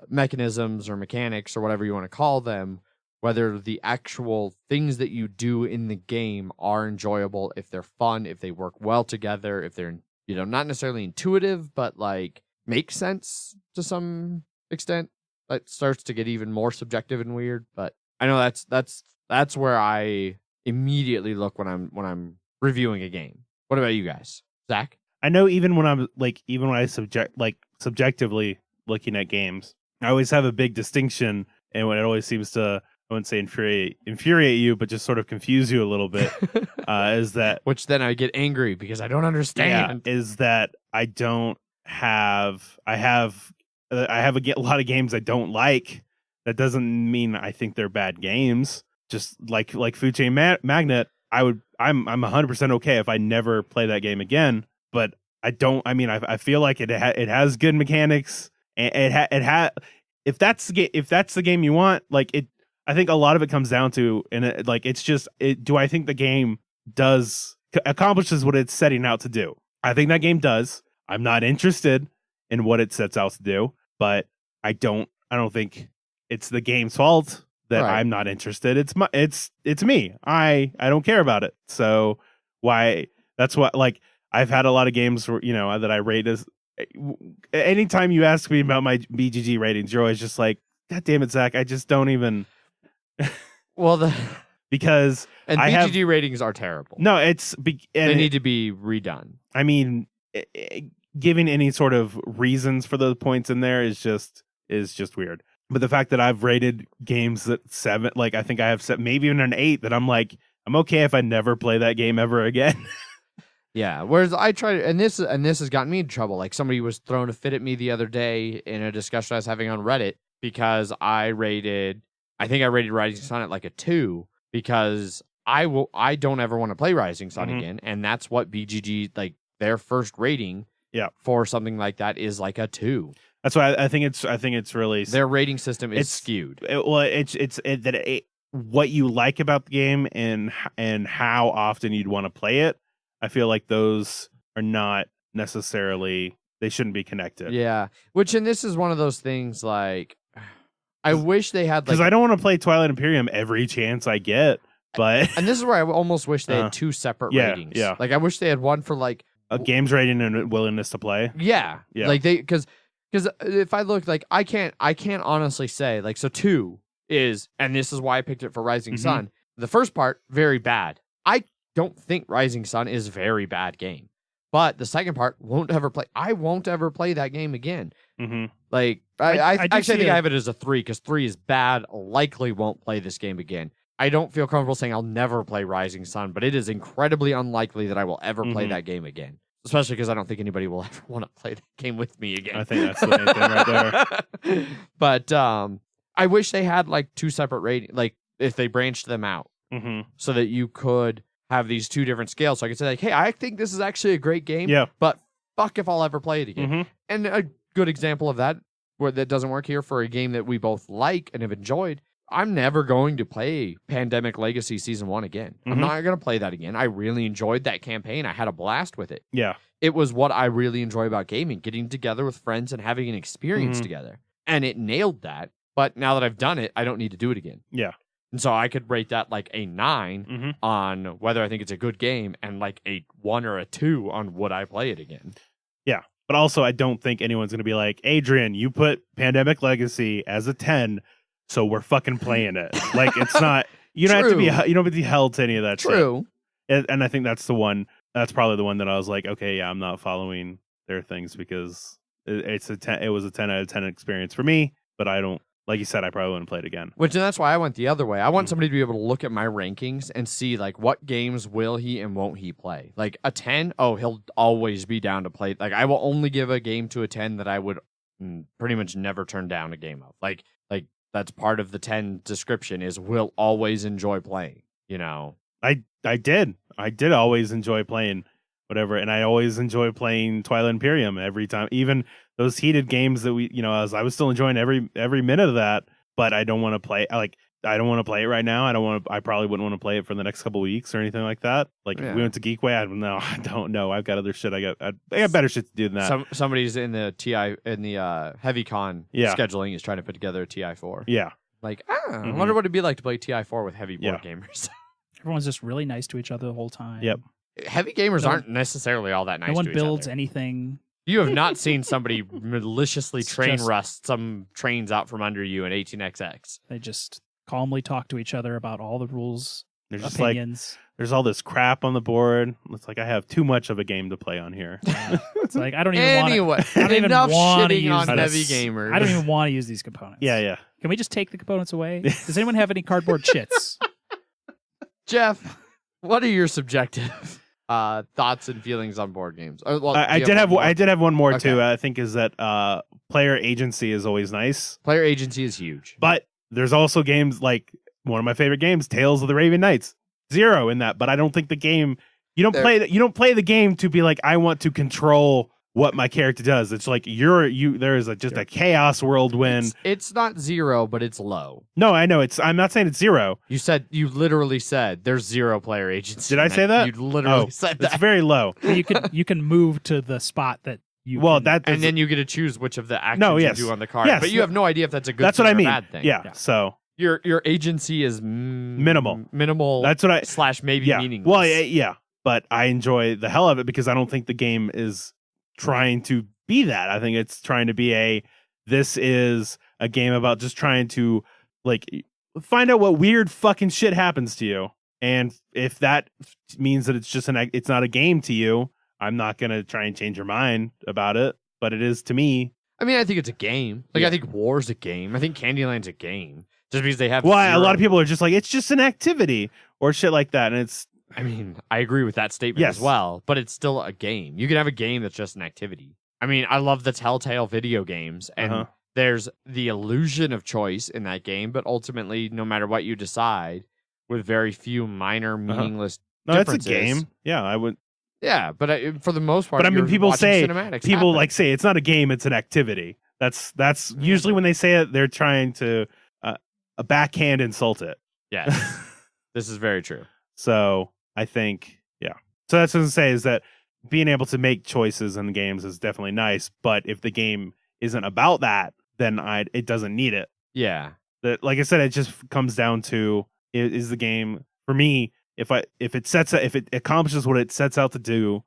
mechanisms or mechanics or whatever you want to call them, whether the actual things that you do in the game are enjoyable, if they're fun, if they work well together, if they're not necessarily intuitive, but like make sense to some extent. That starts to get even more subjective and weird, but I know that's where I immediately look when I'm reviewing a game. What about you guys, Zach? I know even when I subjectively looking at games, I always have a big distinction, and when it always seems to, I wouldn't say infuriate you, but just sort of confuse you a little bit, is that, which then I get angry because I don't understand. Yeah, is that I have a lot of games I don't like. That doesn't mean I think they're bad games. Just like Food Chain Magnet, I'm 100% okay if I never play that game again. But I don't. I mean, I feel like it has good mechanics. And if that's the game you want, like it. I think a lot of it comes down to, do I think the game accomplishes what it's setting out to do? I think that game does. I'm not interested in what it sets out to do, but I don't think it's the game's fault that right. I'm not interested. It's me. I don't care about it. So why? That's what, like, I've had a lot of games where, that I rate as. Anytime you ask me about my BGG ratings, you're always just like, God damn it, Zach! I just don't even. Well, because BGG ratings are terrible. No, they need to be redone. I mean, giving any sort of reasons for those points in there is just weird. But the fact that I've rated games at 7, like I think I have set maybe even an 8, that I'm like, I'm okay if I never play that game ever again. Yeah. Whereas I try to, and this has gotten me in trouble. Like somebody was throwing a fit at me the other day in a discussion I was having on Reddit because I rated Rising Sun at like a 2 because I don't ever want to play Rising Sun again, and that's what BGG, like their first rating for something like that is like a 2. That's why I think it's really, their rating system is skewed. What you like about the game and how often you'd want to play it. I feel like those are not necessarily, they shouldn't be connected. Yeah, and this is one of those things like, I wish they had, because I don't want to play Twilight Imperium every chance I get, but and this is where I almost wish they had 2 separate ratings. Yeah, like I wish they had one for like a games rating and willingness to play. Yeah. Like because if I look, like I can't honestly say, like, so 2 is, and this is why I picked it for Rising Sun. The first part, very bad. I don't think Rising Sun is a very bad game, but the second part, I won't ever play that game again. Like I actually think I have it as a 3 because 3 is bad. Likely won't play this game again. I don't feel comfortable saying I'll never play Rising Sun, but it is incredibly unlikely that I will ever play that game again. Especially because I don't think anybody will ever want to play that game with me again. I think that's the main thing right there. But I wish they had like 2 separate ratings, like if they branched them out, so that you could have these 2 different scales. So I could say like, hey, I think this is actually a great game, but fuck if I'll ever play it again. And a good example of that, where that doesn't work here for a game that we both like and have enjoyed, I'm never going to play Pandemic Legacy Season 1 again. I'm not going to play that again. I really enjoyed that campaign. I had a blast with it. Yeah. It was what I really enjoy about gaming, getting together with friends and having an experience together. And it nailed that. But now that I've done it, I don't need to do it again. Yeah. And so I could rate that like a 9 on whether I think it's a good game, and like a 1 or a 2 on would I play it again. Yeah. But also, I don't think anyone's going to be like, Adrian, you put Pandemic Legacy as a 10, so we're fucking playing it. Like, it's not, you don't have to be held to any of that shit. And I think that's probably the one that I was like, okay, yeah, I'm not following their things because it was a 10 out of 10 experience for me, but I don't like you said, I probably wouldn't play it again. Which, and that's why I went the other way. I want somebody to be able to look at my rankings and see like what games will he and won't he play. Like a 10, oh, he'll always be down to play. Like I will only give a game to a 10 that I would pretty much never turn down a game of. Like that's part of the 10 description is will always enjoy playing. You know, I did always enjoy playing whatever, and I always enjoy playing Twilight Imperium every time, even those heated games that we, I was still enjoying every minute of that. But I don't want to play. I don't want to play it right now. I probably wouldn't want to play it for the next couple of weeks or anything like that. Like if we went to Geekway, I don't know. I've got other shit. I got better shit to do than that. Somebody's in the Heavy Con scheduling is trying to put together a TI4. Yeah. Like, I wonder what it'd be like to play TI4 with heavy board gamers. Everyone's just really nice to each other the whole time. Yep. Heavy gamers aren't necessarily all that nice to each other. No one builds anything. You have not seen somebody maliciously rust some trains out from under you in 18XX. They just calmly talk to each other about all the rules, There's just opinions. There's all this crap on the board. It's like I have too much of a game to play on here. It's like I don't even want to. Enough shitting on this. heavy gamers. I don't even want to use these components. Yeah. Can we just take the components away? Does anyone have any cardboard chits? Jeff, what are your subjective thoughts and feelings on board games? I did have one more too. I think is that player agency is always nice. Player agency is huge, but there's also games like one of my favorite games, Tales of the Raven Knights. 0 in that, but I don't think the game. You don't play the game to be like I want to control what my character does. It's like there is just a chaos whirlwind. It's not 0, but it's low. No, I know I'm not saying it's 0. You literally said there's 0 player agency. Did I say that? You literally said that. It's very low. You can move to the spot that you. And then you get to choose which of the actions you do on the card. Yes, but you have no idea if that's a good. That's thing what I or mean. A bad thing. Yeah. So your agency is minimal. That's what I / maybe meaningless. Well, yeah. But I enjoy the hell of it because I don't think the game is trying to be that. I think it's trying to be this is a game about just trying to like find out what weird fucking shit happens to you. And if that means that it's not a game to you, I'm not going to try and change your mind about it, but it is to me. I mean, I think it's a game. I think War's a game. I think Candyland's a game. Just because they have a lot of people are just like, it's just an activity or shit like that. And it's, I mean, I agree with that statement as well, but it's still a game. You can have a game that's just an activity. I mean, I love the Telltale video games, and there's the illusion of choice in that game, but ultimately, no matter what you decide, with very few minor, meaningless differences. That's a game. Yeah, I would. Yeah, but for the most part, but I mean, people say happen. Say it's not a game; it's an activity. That's usually when they say it, they're trying to a backhand insult it. Yes, this is very true. So I think, So that's what I say is that being able to make choices in games is definitely nice. But if the game isn't about that, then it doesn't need it. Yeah. Like I said, it just comes down to is the game for me. If it accomplishes what it sets out to do,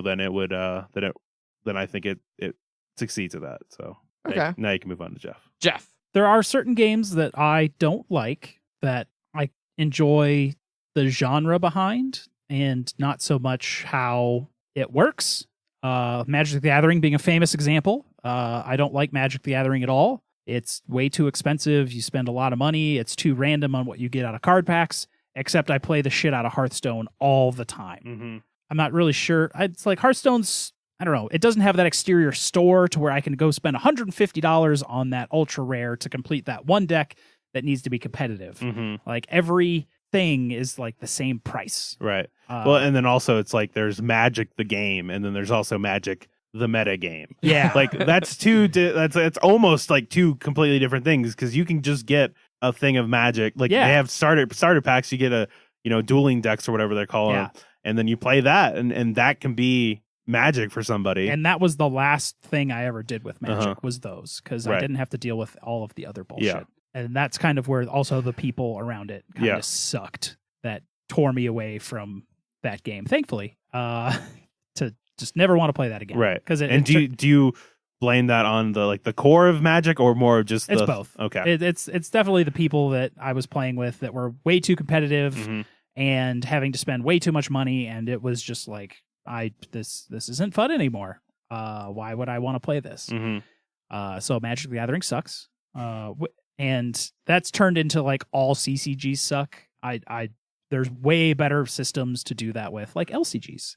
then it would then I think it succeeds at that. So okay, now you can move on to Jeff. There are certain games that I don't like that I enjoy the genre behind and not so much how it works. Magic the Gathering being a famous example. I don't like Magic the Gathering at all. It's way too expensive. You spend a lot of money. It's too random on what you get out of card packs, except I play the shit out of Hearthstone all the time. Mm-hmm. I'm not really sure. It's like Hearthstone's, I don't know. It doesn't have that exterior store to where I can go spend $150 on that ultra rare to complete that one deck that needs to be competitive. Mm-hmm. Like every thing is like the same price. Right. Well, and then also it's like there's Magic the game, and then there's also Magic the meta game. Yeah. Like that's it's almost like two completely different things because you can just get a thing of Magic. Like they have starter packs. You get a dueling decks or whatever they're calling them, and then you play that, and that can be Magic for somebody. And that was the last thing I ever did with Magic was those because I didn't have to deal with all of the other bullshit. Yeah. And that's kind of where also the people around it kind of sucked. That tore me away from that game. Thankfully, to just never want to play that again. Right. Because do you blame that on the core of Magic or more just it's both. Okay. It's definitely the people that I was playing with that were way too competitive and having to spend way too much money, and it was just like this isn't fun anymore. Why would I want to play this? Mm-hmm. So Magic the Gathering sucks. And that's turned into like all CCGs suck. There's way better systems to do that with, like LCGs.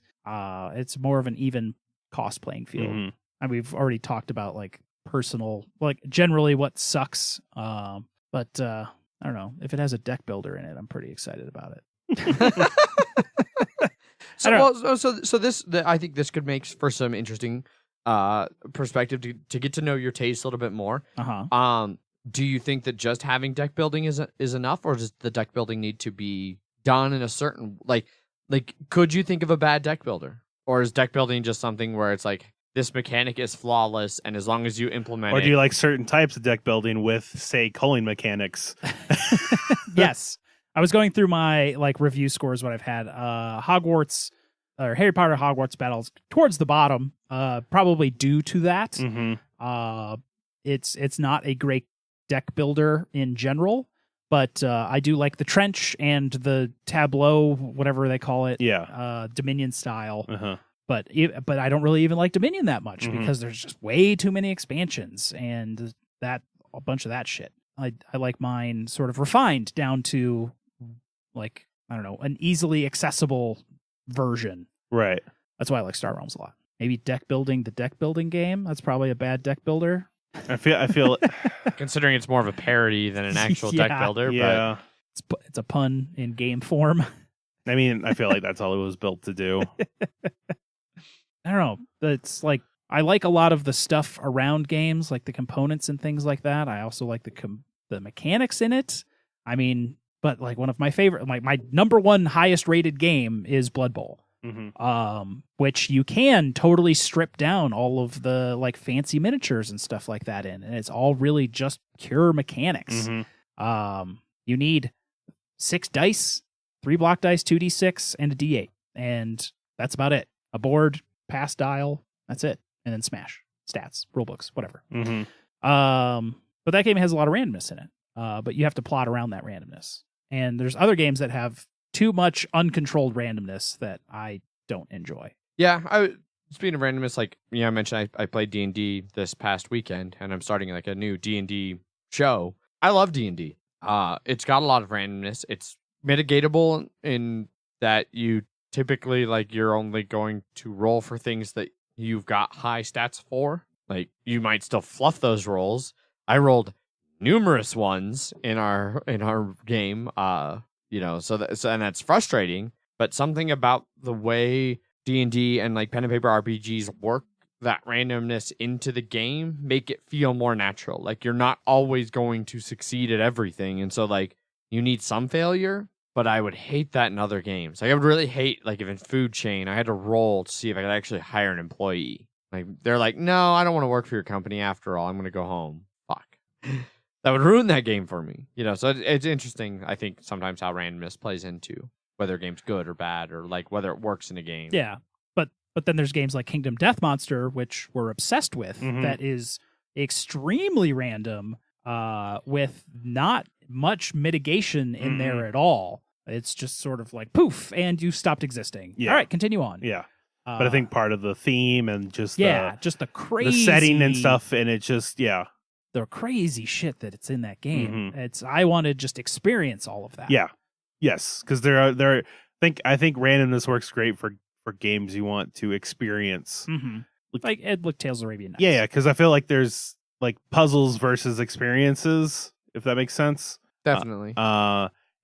It's more of an even cost playing field. Mm-hmm. And we've already talked about like personal, like generally what sucks. But I don't know, if it has a deck builder in it, I'm pretty excited about it. I think this could make for some interesting perspective to get to know your taste a little bit more. Do you think that just having deck building is enough, or does the deck building need to be done in a certain like could you think of a bad deck builder, or is deck building just something where it's like this mechanic is flawless and as long as you implement it? Or do you like certain types of deck building with, say, culling mechanics? Yes. I was going through my like review scores, what I've had. Hogwarts or Harry Potter Hogwarts battles towards the bottom, probably due to that. Mm-hmm. It's not a great deck builder in general, but I do like the trench and the tableau, whatever they call it. Yeah. Dominion style. Uh-huh. But I don't really even like Dominion that much because there's just way too many expansions and a bunch of that shit. I like mine sort of refined down to like, I don't know, an easily accessible version. Right. That's why I like Star Realms a lot. Maybe the deck building game. That's probably a bad deck builder. I feel considering it's more of a parody than an actual deck builder. Yeah. But it's a pun in game form. I mean, I feel like that's all it was built to do. I don't know. It's like I like a lot of the stuff around games, like the components and things like that. I also like the mechanics in it. I mean, but like one of my favorite, like my number one highest rated game is Blood Bowl. Which you can totally strip down all of the like fancy miniatures and stuff like that in, and it's all really just pure mechanics. You need 6 dice, 3 block dice, 2d6, and a d8, and that's about it. A board, pass dial, that's it, and then smash stats, rulebooks, whatever. But that game has a lot of randomness in it. But you have to plot around that randomness, and there's other games that have too much uncontrolled randomness that I don't enjoy. Yeah, speaking of randomness, like I mentioned, I played D&D this past weekend, and I'm starting like a new D&D show. I love D&D. It's got a lot of randomness. It's mitigatable in that you typically like you're only going to roll for things that you've got high stats for. Like you might still fluff those rolls. I rolled numerous ones in our game. So that's frustrating. But something about the way D&D and like pen and paper RPGs work that randomness into the game make it feel more natural. Like you're not always going to succeed at everything, and so like you need some failure. But I would hate that in other games. Like I would really hate like if in Food Chain I had to roll to see if I could actually hire an employee. Like they're like, no, I don't want to work for your company after all. I'm going to go home. Fuck. That would ruin that game for me. So it's interesting, I think, sometimes how randomness plays into whether a game's good or bad, or like whether it works in a game. Yeah, but then there's games like Kingdom Death Monster, which we're obsessed with, that is extremely random, with not much mitigation in there at all. It's just sort of like poof, and you stopped existing. Yeah. All right, continue on. Yeah. But I think part of the theme and just just the crazy the setting and stuff, and it's just the crazy shit that it's in that game. I want to just experience all of that. Yeah. Yes, because I think randomness works great for games you want to experience. Like Tales of Arabian Nights. Yeah, because I feel like there's like puzzles versus experiences, if that makes sense. Definitely.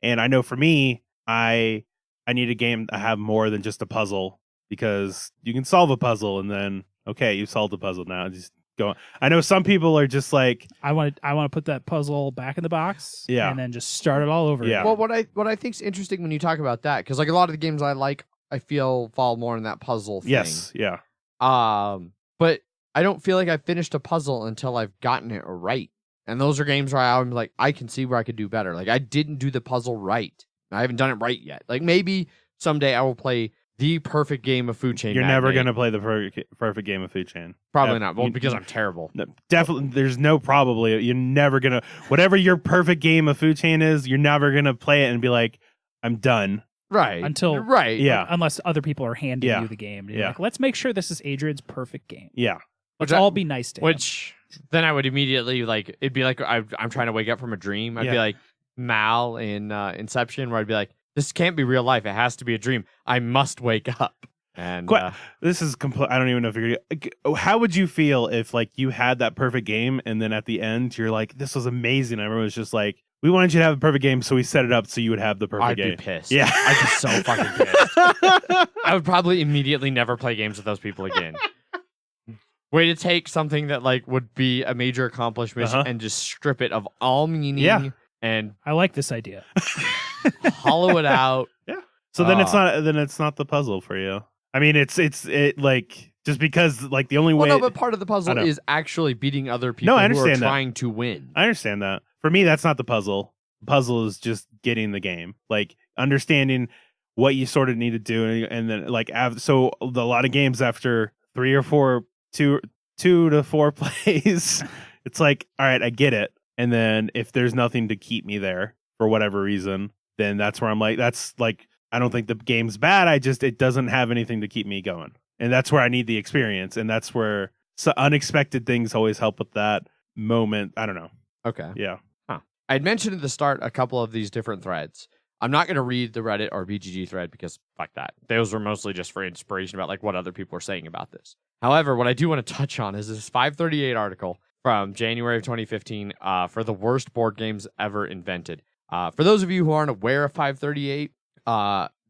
And I know for me, I need a game to have more than just a puzzle, because you can solve a puzzle and then okay, you solved the puzzle, now just go on. I know some people are just like, I want to put that puzzle back in the box, and then just start it all over. Yeah. Well, what I think's interesting when you talk about that, because like a lot of the games I like, I feel fall more in that puzzle thing. Yes, yeah. But I don't feel like I finished a puzzle until I've gotten it right. And those are games where I'm like, I can see where I could do better. Like I didn't do the puzzle right. I haven't done it right yet. Like maybe someday I will play the perfect game of Food Chain. You're never going to play the perfect game of Food Chain. Probably not. Well, because I'm terrible. No, definitely. There's no probably. You're never going to, whatever your perfect game of Food Chain is, you're never going to play it and be like, I'm done. Right. Unless other people are handing you the game. Like, let's make sure this is Adrian's perfect game. Yeah. Let's all be nice to him. Which then I would immediately like, it'd be like I'm trying to wake up from a dream. I'd be like Mal in Inception, where I'd be like, this can't be real life. It has to be a dream. I must wake up. And this is complete. I don't even know if you're. How would you feel if like you had that perfect game and then at the end you're like, this was amazing. Everyone was just like, we wanted you to have a perfect game, so we set it up so you would have the perfect game. I'd be pissed. Yeah, I'd be so fucking pissed. I would probably immediately never play games with those people again. Way to take something that like would be a major accomplishment and just strip it of all meaning and I like this idea. hollow it out. Yeah. So then it's not the puzzle for you. I mean, it's like just because like the only way. No, but part of the puzzle is actually beating other people I who are understand trying to win. I understand that. For me, that's not the puzzle. The puzzle is just getting the game, like understanding what you sort of need to do, and then like so a lot of games after 3 or 4, 2 to 4 plays, it's like, all right, I get it. And then if there's nothing to keep me there for whatever reason, then that's where I'm like, that's like, I don't think the game's bad. It doesn't have anything to keep me going. And that's where I need the experience. And that's where unexpected things always help with that moment. I don't know. Okay. Yeah. I'd mentioned at the start a couple of these different threads. I'm not going to read the Reddit or BGG thread because fuck that. Those were mostly just for inspiration about like what other people are saying about this. However, what I do want to touch on is this 538 article from January of 2015 for the worst board games ever invented. For those of you who aren't aware of 538,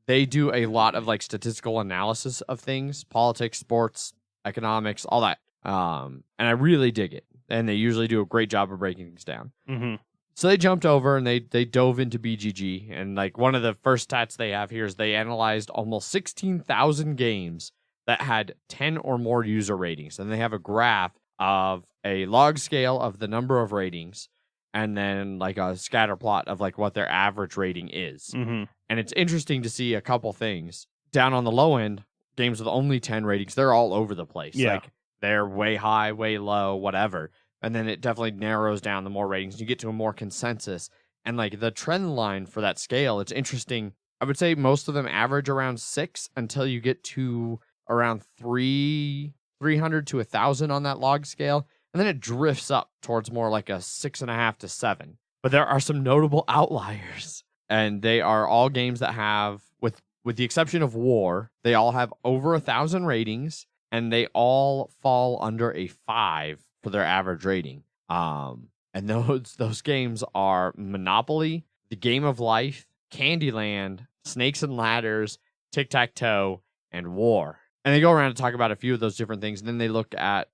they do a lot of like statistical analysis of things, politics, sports, economics, all that. And I really dig it. And they usually do a great job of breaking things down. Mm-hmm. So they jumped over and they dove into BGG. And like one of the first stats they have here is they analyzed almost 16,000 games that had 10 or more user ratings. And they have a graph of a log scale of the number of ratings and then like a scatter plot of like what their average rating is. Mm-hmm. And it's interesting to see a couple things. Down on the low end, games with only 10 ratings, they're all over the place. Yeah. Like they're way high, way low, whatever. And then it definitely narrows down the more ratings. You get to a more consensus. And like the trend line for that scale, it's interesting. I would say most of them average around 6 until you get to around 300 to 1,000 on that log scale. And then it drifts up towards more like a 6.5 to 7. But there are some notable outliers. And they are all games that have, with the exception of War, they all have over 1,000 ratings. And they all fall under a 5 for their average rating. And those games are Monopoly, The Game of Life, Candyland, Snakes and Ladders, Tic-Tac-Toe, and War. And they go around and talk about a few of those different things. And then they look at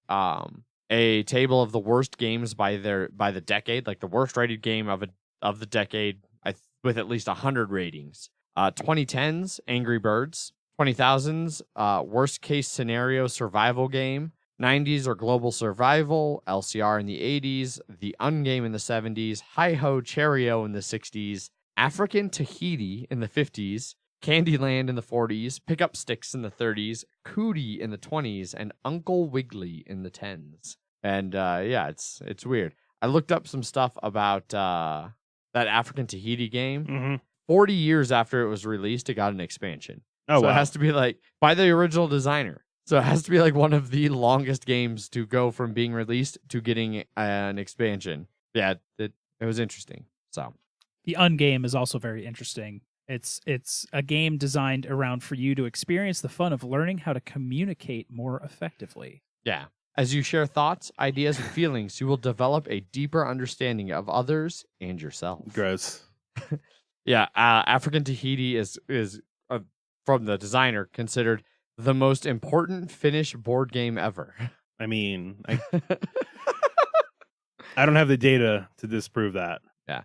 a table of the worst games by the decade, like the worst rated game of the decade with at least 100 ratings. 2010s, Angry Birds. 20,000s, worst case scenario survival game. 90s or global survival, LCR in the 80s, the Ungame in the 70s, Hi-Ho Cherry-O in the 60s, African Tahiti in the 50s, Candyland in the 40s, Pickup Sticks in the 30s, Cootie in the 20s, and Uncle Wiggly in the 10s. And yeah, it's weird. I looked up some stuff about that African Tahiti game. Mm-hmm. 40 years after it was released, it got an expansion. Oh, so wow. It has to be like by the original designer. So it has to be like one of the longest games to go from being released to getting an expansion. Yeah, it was interesting. So the Ungame is also very interesting. It's a game designed around for you to experience the fun of learning how to communicate more effectively. Yeah. As you share thoughts, ideas, and feelings, you will develop a deeper understanding of others and yourself. Gross. Yeah, African Tahiti is from the designer considered the most important Finnish board game ever. I mean, I don't have the data to disprove that. Yeah.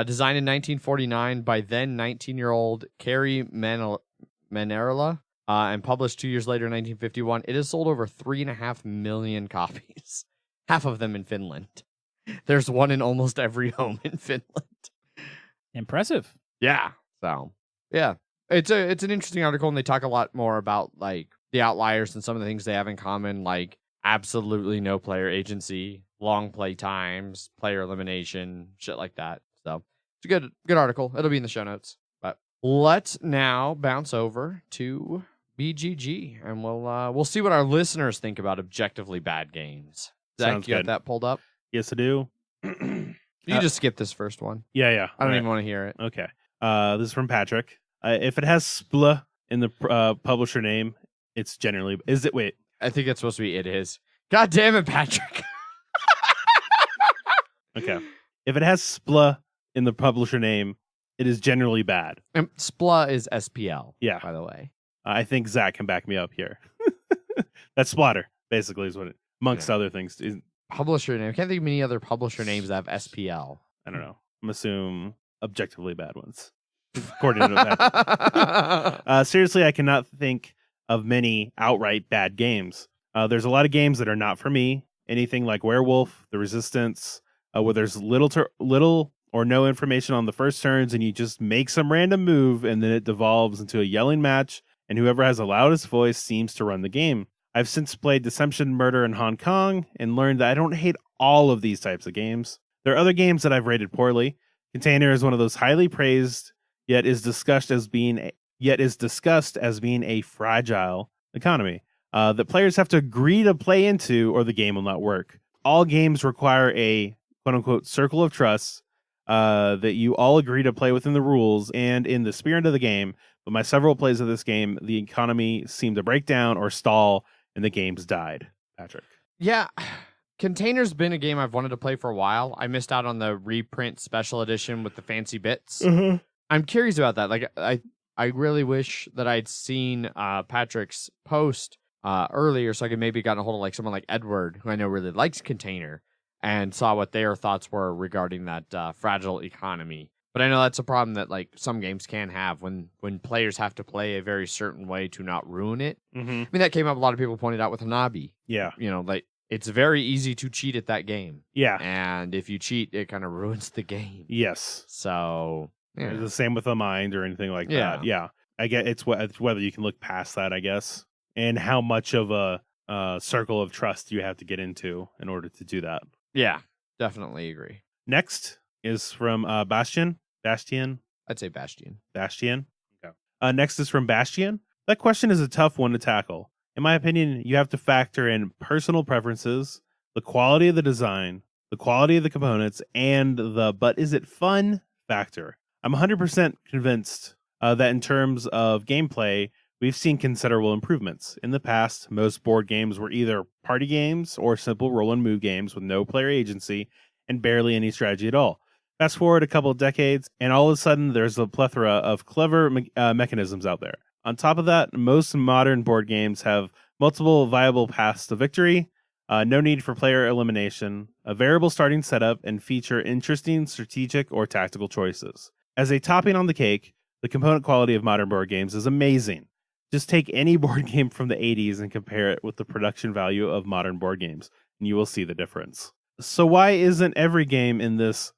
Designed in 1949 by then 19-year-old Kari Manerla and published 2 years later in 1951, it has sold over 3.5 million copies. Half of them in Finland. There's one in almost every home in Finland. Impressive. Yeah. So, yeah. It's an interesting article, and they talk a lot more about like the outliers and some of the things they have in common, like absolutely no player agency, long play times, player elimination, shit like that. So it's a good article. It'll be in the show notes. But let's now bounce over to MHGG, and we'll see what our listeners think about objectively bad games. Zach, Sounds you got good. that pulled up? Yes, I do. You just skip this first one. Yeah. I don't All even want to hear it. right. Okay. This is from Patrick. If it has spl in the publisher name, it's generally wait. I think it's supposed to be it is. God damn it, Patrick. Okay. If it has spl in the publisher name, it is generally bad. Spla is SPL. Yeah. By the way. I think Zach can back me up here. That's splatter, basically, is what it, amongst other things. Publisher name. I can't think of many other publisher names that have SPL. I don't know. I'm assume objectively bad ones, according to that. Seriously, I cannot think of many outright bad games. There's a lot of games that are not for me. Anything like Werewolf, The Resistance, where there's little or no information on the first turns, and you just make some random move, and then it devolves into a yelling match, and whoever has the loudest voice seems to run the game. I've since played Deception Murder in Hong Kong and learned that I don't hate all of these types of games. There are other games that I've rated poorly. Container is one of those highly praised, yet is discussed as being a fragile economy that players have to agree to play into, or the game will not work. All games require a quote-unquote circle of trust that you all agree to play within the rules and in the spirit of the game, but my several plays of this game, the economy seemed to break down or stall, and the game's died. Patrick. Yeah. Container's been a game I've wanted to play for a while. I missed out on the reprint special edition with the fancy bits. Mm-hmm. I'm curious about that. Like, I really wish that I'd seen Patrick's post earlier, so I could maybe gotten a hold of like someone like Edward, who I know really likes Container, and saw what their thoughts were regarding that fragile economy. But I know that's a problem that like some games can have when players have to play a very certain way to not ruin it. Mm-hmm. I mean, that came up. A lot of people pointed out with Hanabi. Yeah. You know, like it's very easy to cheat at that game. Yeah. And if you cheat, it kind of ruins the game. Yes. So yeah. The same with the mind or anything like that. Yeah. I get it's whether you can look past that, I guess, and how much of a circle of trust you have to get into in order to do that. Yeah, definitely agree. Next is from Bastian. I'd say Bastion. Okay. Next is from Bastian. That question is a tough one to tackle. In my opinion, you have to factor in personal preferences, the quality of the design, the quality of the components, and the "but is it fun" factor. I'm 100% convinced that in terms of gameplay, we've seen considerable improvements. In the past, most board games were either party games or simple roll and move games with no player agency and barely any strategy at all. Fast forward a couple of decades, and all of a sudden, there's a plethora of clever mechanisms out there. On top of that, most modern board games have multiple viable paths to victory, no need for player elimination, a variable starting setup, and feature interesting strategic or tactical choices. As a topping on the cake, the component quality of modern board games is amazing. Just take any board game from the 80s and compare it with the production value of modern board games, and you will see the difference. So why isn't every game in this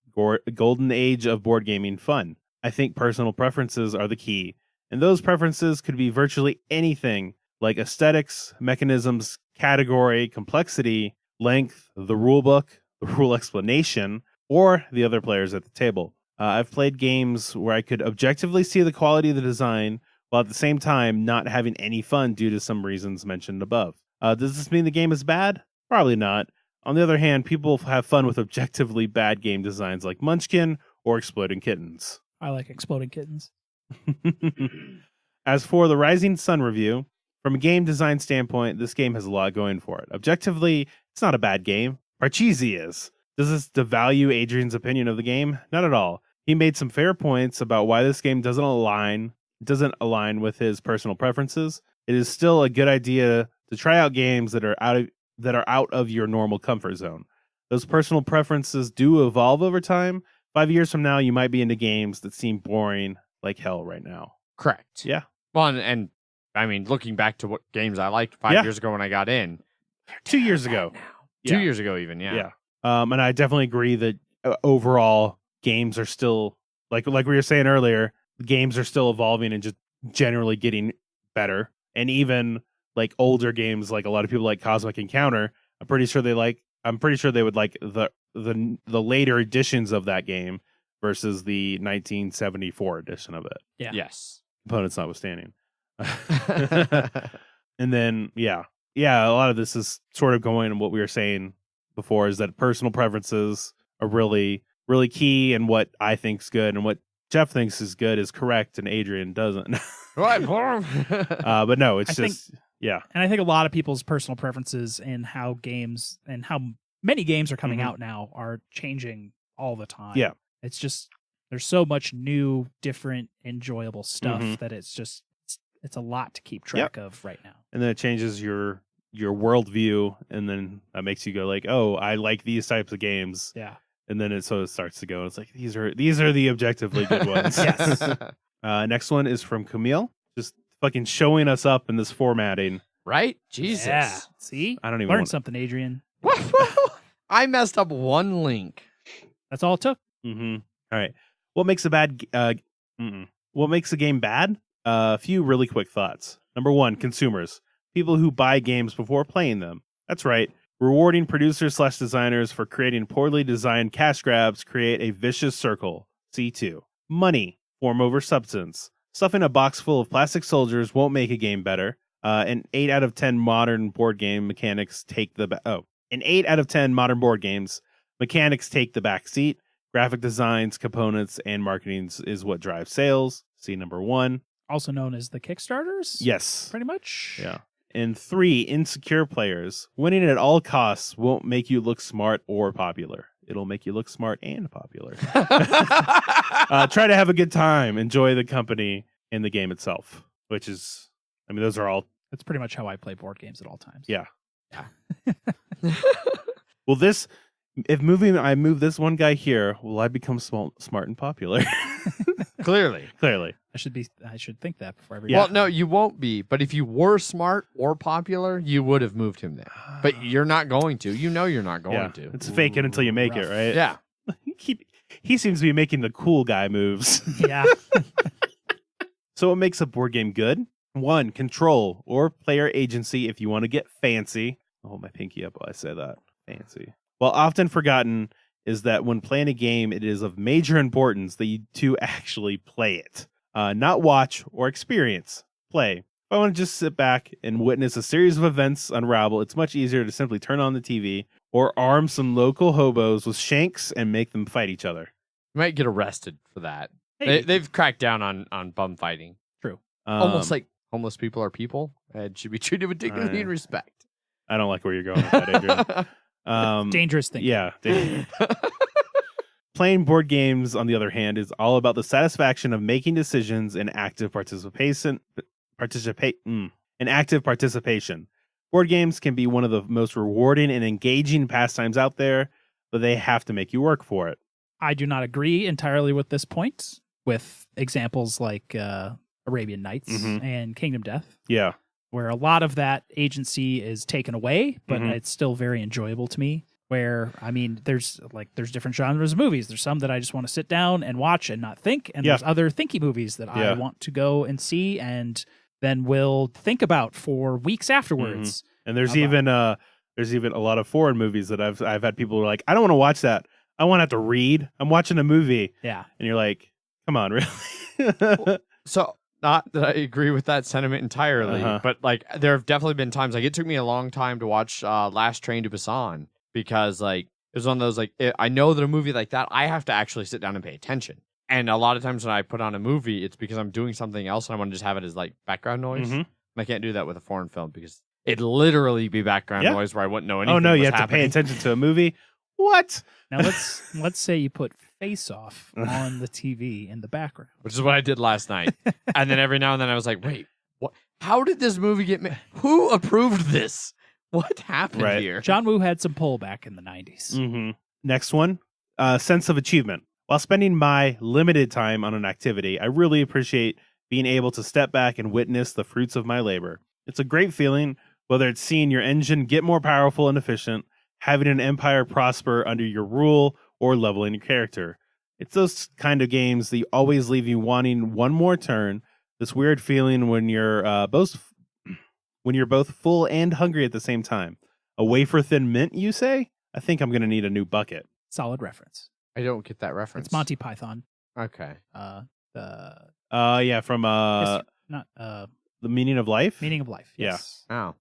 golden age of board gaming fun? I think personal preferences are the key, and those preferences could be virtually anything like aesthetics, mechanisms, category, complexity, length, the rule book, the rule explanation, or the other players at the table. I've played games where I could objectively see the quality of the design while at the same time not having any fun due to some reasons mentioned above. Does this mean the game is bad? Probably not. On the other hand, people have fun with objectively bad game designs like Munchkin or Exploding Kittens. I like Exploding Kittens. As for the Rising Sun review, from a game design standpoint, this game has a lot going for it. Objectively, it's not a bad game. Parcheesi is. Does this devalue Adrian's opinion of the game? Not at all. He made some fair points about why this game doesn't align with his personal preferences. It is still a good idea to try out games that are out of your normal comfort zone. Those personal preferences do evolve over time. 5 years from now, you might be into games that seem boring like hell right now. Correct. Yeah. Well, and I mean, looking back to what games I liked 5 years ago when I got in. 2 years ago. Yeah. 2 years ago even, yeah. Yeah. And I definitely agree that overall games are still, like we were saying earlier, games are still evolving and just generally getting better. And even like older games, like a lot of people like Cosmic Encounter, I'm pretty sure they would like the later editions of that game versus the 1974 edition of it. Yeah. Yes. Components notwithstanding. And then, yeah, a lot of this is sort of going on what we were saying before, is that personal preferences are really, really key, and what I think's good and what Jeff thinks is good is correct, and Adrian doesn't. Right. But no, it's yeah. And I think a lot of people's personal preferences and how games and how many games are coming out now are changing all the time. Yeah. It's just, there's so much new, different, enjoyable stuff that it's a lot to keep track of right now. And then it changes your worldview, and then that makes you go like, oh, I like these types of games. Yeah. And then it starts to go. It's like these are the objectively good ones. Yes. Next one is from Camille, just fucking showing us up in this formatting. Right? Jesus. Yeah. See? I don't even learn something, Adrian. I messed up one link. That's all it took. All right. What makes what makes a game bad? A few really quick thoughts. Number one, consumers. People who buy games before playing them. That's right. Rewarding producers/designers for creating poorly designed cash grabs create a vicious circle. C2. Money. Form over substance. Stuffing a box full of plastic soldiers won't make a game better. And 8 out of 10 modern board game mechanics take the in 8 out of 10 modern board games, mechanics take the back seat. Graphic designs, components, and marketing is what drives sales. See number 1. Also known as the Kickstarters? Yes. Pretty much. Yeah. And 3, insecure players. Winning at all costs won't make you look smart or popular. It'll make you look smart and popular. Try to have a good time. Enjoy the company and the game itself. Which is, I mean, those are all. That's pretty much how I play board games at all times. Yeah. Well, I move this one guy here, will I become smart and popular? Clearly. I should think that before every. Yeah. Well, no, you won't be. But if you were smart or popular, you would have moved him there. But you're not going to. You know you're not going to. It's fake it until you make it, right? Yeah. He seems to be making the cool guy moves. Yeah. So what makes a board game good? 1, control or player agency if you want to get fancy. I'll hold my pinky up while I say that. Fancy. While often forgotten is that when playing a game, it is of major importance that you do actually play it. Not watch or experience. Play. If I want to just sit back and witness a series of events unravel, it's much easier to simply turn on the TV or arm some local hobos with shanks and make them fight each other. You might get arrested for that. Hey. They've cracked down on bum fighting. True. Almost like homeless people are people and should be treated with dignity and respect. I don't like where you're going with that, Adrian. Dangerous thing. Yeah. Playing board games, on the other hand, is all about the satisfaction of making decisions and active participation. Board games can be one of the most rewarding and engaging pastimes out there, but they have to make you work for it. I do not agree entirely with this point, with examples like Arabian Nights and Kingdom Death. Yeah. Where a lot of that agency is taken away, but it's still very enjoyable to me. Where, I mean, there's different genres of movies. There's some that I just want to sit down and watch and not think. And there's other thinky movies that I want to go and see and then will think about for weeks afterwards. And there's even a lot of foreign movies that I've had people who are like, I don't want to watch that. I want to have to read. I'm watching a movie. Yeah. And you're like, come on, really? So, not that I agree with that sentiment entirely, but like there have definitely been times, like it took me a long time to watch Last Train to Busan because like it was one of those like I know that a movie like that I have to actually sit down and pay attention. And a lot of times when I put on a movie, it's because I'm doing something else and I want to just have it as like background noise. And I can't do that with a foreign film because it'd literally be background noise where I wouldn't know anything. Oh no, you have happening. to pay attention to a movie. What? Now let's say you put Face Off on the TV in the background, which is what I did last night. And then every now and then I was like, wait, what? How did this movie get made? Who approved this? What happened here? John Woo had some pull back in the 90s. Next one, sense of achievement. While spending my limited time on an activity, I really appreciate being able to step back and witness the fruits of my labor. It's a great feeling, whether it's seeing your engine get more powerful and efficient, having an empire prosper under your rule, or leveling your character. It's those kind of games that always leave you wanting one more turn. This weird feeling when you're both full and hungry at the same time. A wafer thin mint, you say? I think I'm going to need a new bucket. Solid reference. I don't get that reference. It's Monty Python. Okay. From not the The meaning of life? Meaning of life. Yeah. Yes. Oh.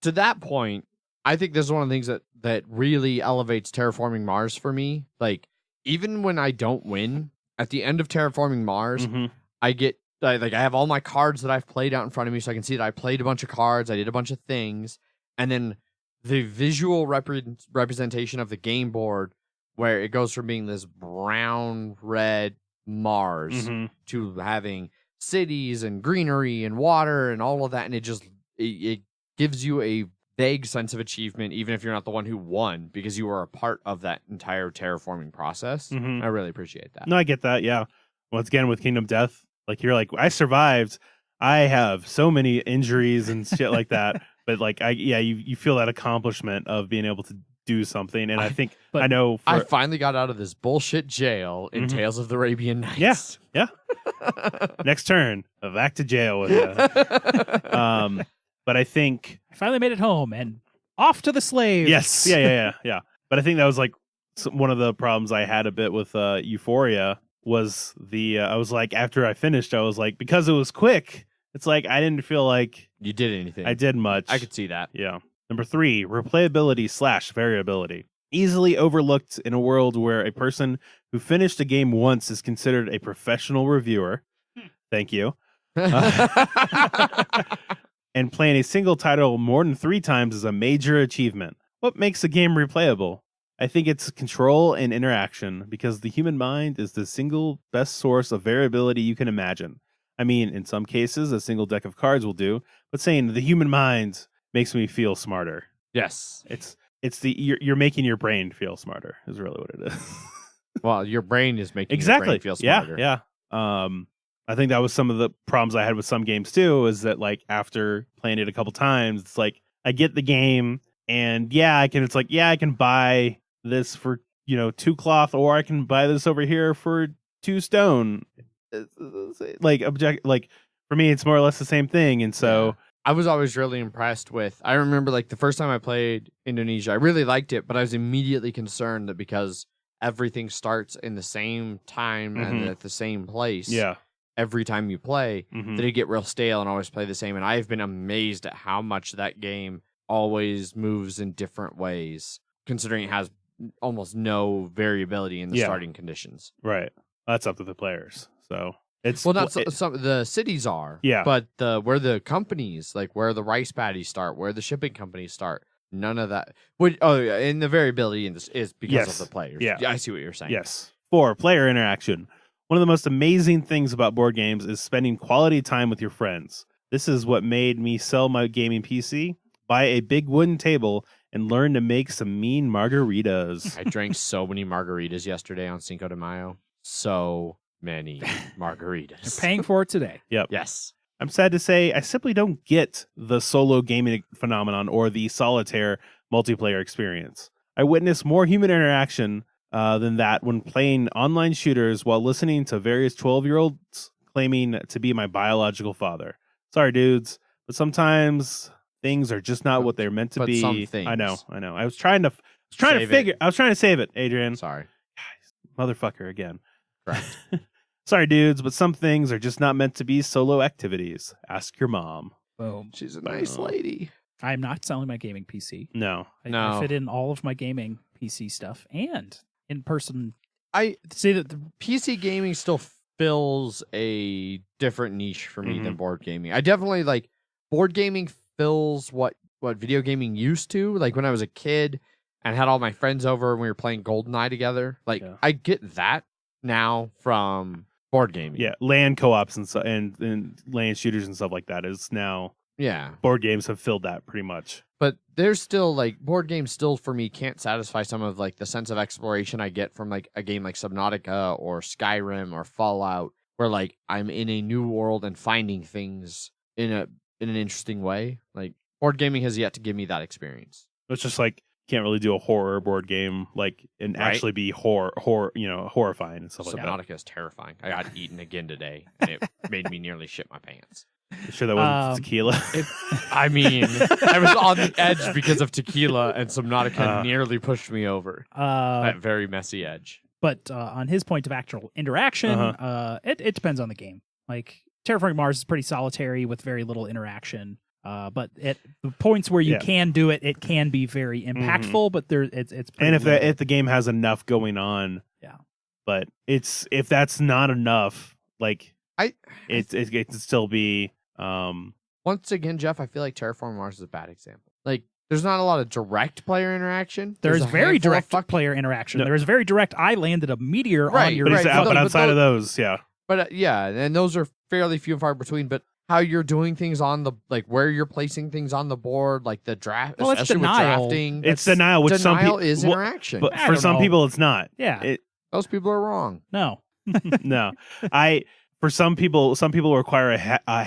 To that point, I think this is one of the things that really elevates Terraforming Mars for me. Like, even when I don't win, at the end of Terraforming Mars, Mhm. I get I have all my cards that I've played out in front of me, so I can see that I played a bunch of cards, I did a bunch of things, and then the visual representation of the game board, where it goes from being this brown red Mars Mhm. to having cities and greenery and water and all of that, and it gives you a vague sense of achievement, even if you're not the one who won, because you were a part of that entire terraforming process. Mhm. I really appreciate that. No, I get that. Yeah. Once again, with Kingdom Death, like you're like, I survived. I have so many injuries and shit like that. But like, you feel that accomplishment of being able to do something. And I think but I know. I finally got out of this bullshit jail in Mhm. Tales of the Arabian Nights. Yeah. Next turn, back to jail with you. But I think I finally made it home and off to the slaves. yes, yeah. But I think that was like one of the problems I had a bit with Euphoria was I was like, after I finished, I was like, because it was quick, it's like I didn't feel like You did anything. I did much. I could see that. Yeah. Number 3, replayability / variability. Easily overlooked in a world where a person who finished a game once is considered a professional reviewer. Thank you. And playing a single title more than 3 times is a major achievement. What makes a game replayable? I think it's control and interaction, because the human mind is the single best source of variability you can imagine. I mean, in some cases, a single deck of cards will do, but saying the human mind makes me feel smarter. Yes. It's you're making your brain feel smarter is really what it is. Well, your brain is making Exactly. your brain feel smarter. Yeah. I think that was some of the problems I had with some games too, is that like after playing it a couple times, it's like I get the game and I can buy this for, 2 cloth, or I can buy this over here for 2 stone. Like for me, it's more or less the same thing. And so I was always really impressed with, I remember like the first time I played Indonesia, I really liked it, but I was immediately concerned that because everything starts in the same time and at the same place every time you play, that it'd get real stale and always play the same. And I've been amazed at how much that game always moves in different ways, considering it has almost no variability in the starting conditions. Right. That's up to the players. So it's not some the cities are, but where the companies, like where the rice paddies start, where the shipping companies start, none of that. And the variability in this is because of the players. Yeah, I see what you're saying. Yes. 4, player interaction. One of the most amazing things about board games is spending quality time with your friends. This is what made me sell my gaming PC, buy a big wooden table, and learn to make some mean margaritas. I drank so many margaritas yesterday on Cinco de Mayo. So many margaritas. You're paying for it today. Yep. Yes. I'm sad to say I simply don't get the solo gaming phenomenon or the solitaire multiplayer experience. I witness more human interaction than that when playing online shooters while listening to various 12-year-olds claiming to be my biological father. Sorry, dudes, but sometimes things are just not what they're meant to be. Some things. I know. I was trying to save it, Adrian. Sorry. Motherfucker again. Correct. Sorry, dudes, but some things are just not meant to be solo activities. Ask your mom. Boom. She's a nice lady. I'm not selling my gaming PC. No. I fit in all of my gaming PC stuff and in person. I see that the PC gaming still fills a different niche for me than board gaming. I definitely like board gaming fills what video gaming used to. Like when I was a kid and had all my friends over and we were playing GoldenEye together. Like I get that now from board gaming. Yeah, LAN co-ops and LAN shooters and stuff like that is now. Yeah, board games have filled that pretty much. But there's still like board games still for me can't satisfy some of like the sense of exploration I get from like a game like Subnautica or Skyrim or Fallout, where like I'm in a new world and finding things in an interesting way. Like board gaming has yet to give me that experience. It's just like can't really do a horror board game like and actually be horrifying and stuff like that. Subnautica is terrifying. I got eaten again today, and it made me nearly shit my pants. You sure that wasn't tequila? I mean, I was on the edge because of tequila, and Subnautica nearly pushed me over that very messy edge. But on his point of actual interaction, it depends on the game. Like Terraforming Mars is pretty solitary with very little interaction. But at the points where you can do it, it can be very impactful. But it's and pretty if the game has enough going on, But if that's not enough, like it can still be. Once again, Jeff, I feel like Terraforming Mars is a bad example. Like, there's not a lot of direct player interaction. There's very direct player interaction. No. There's very direct. I landed a meteor on your. But outside of those, But and those are fairly few and far between. But how you're doing things on the where you're placing things on the board, like the draft, well, especially with drafting. It's denial, which some people is interaction. But for some people, it's not. Yeah, those people are wrong. No, no. For some people require a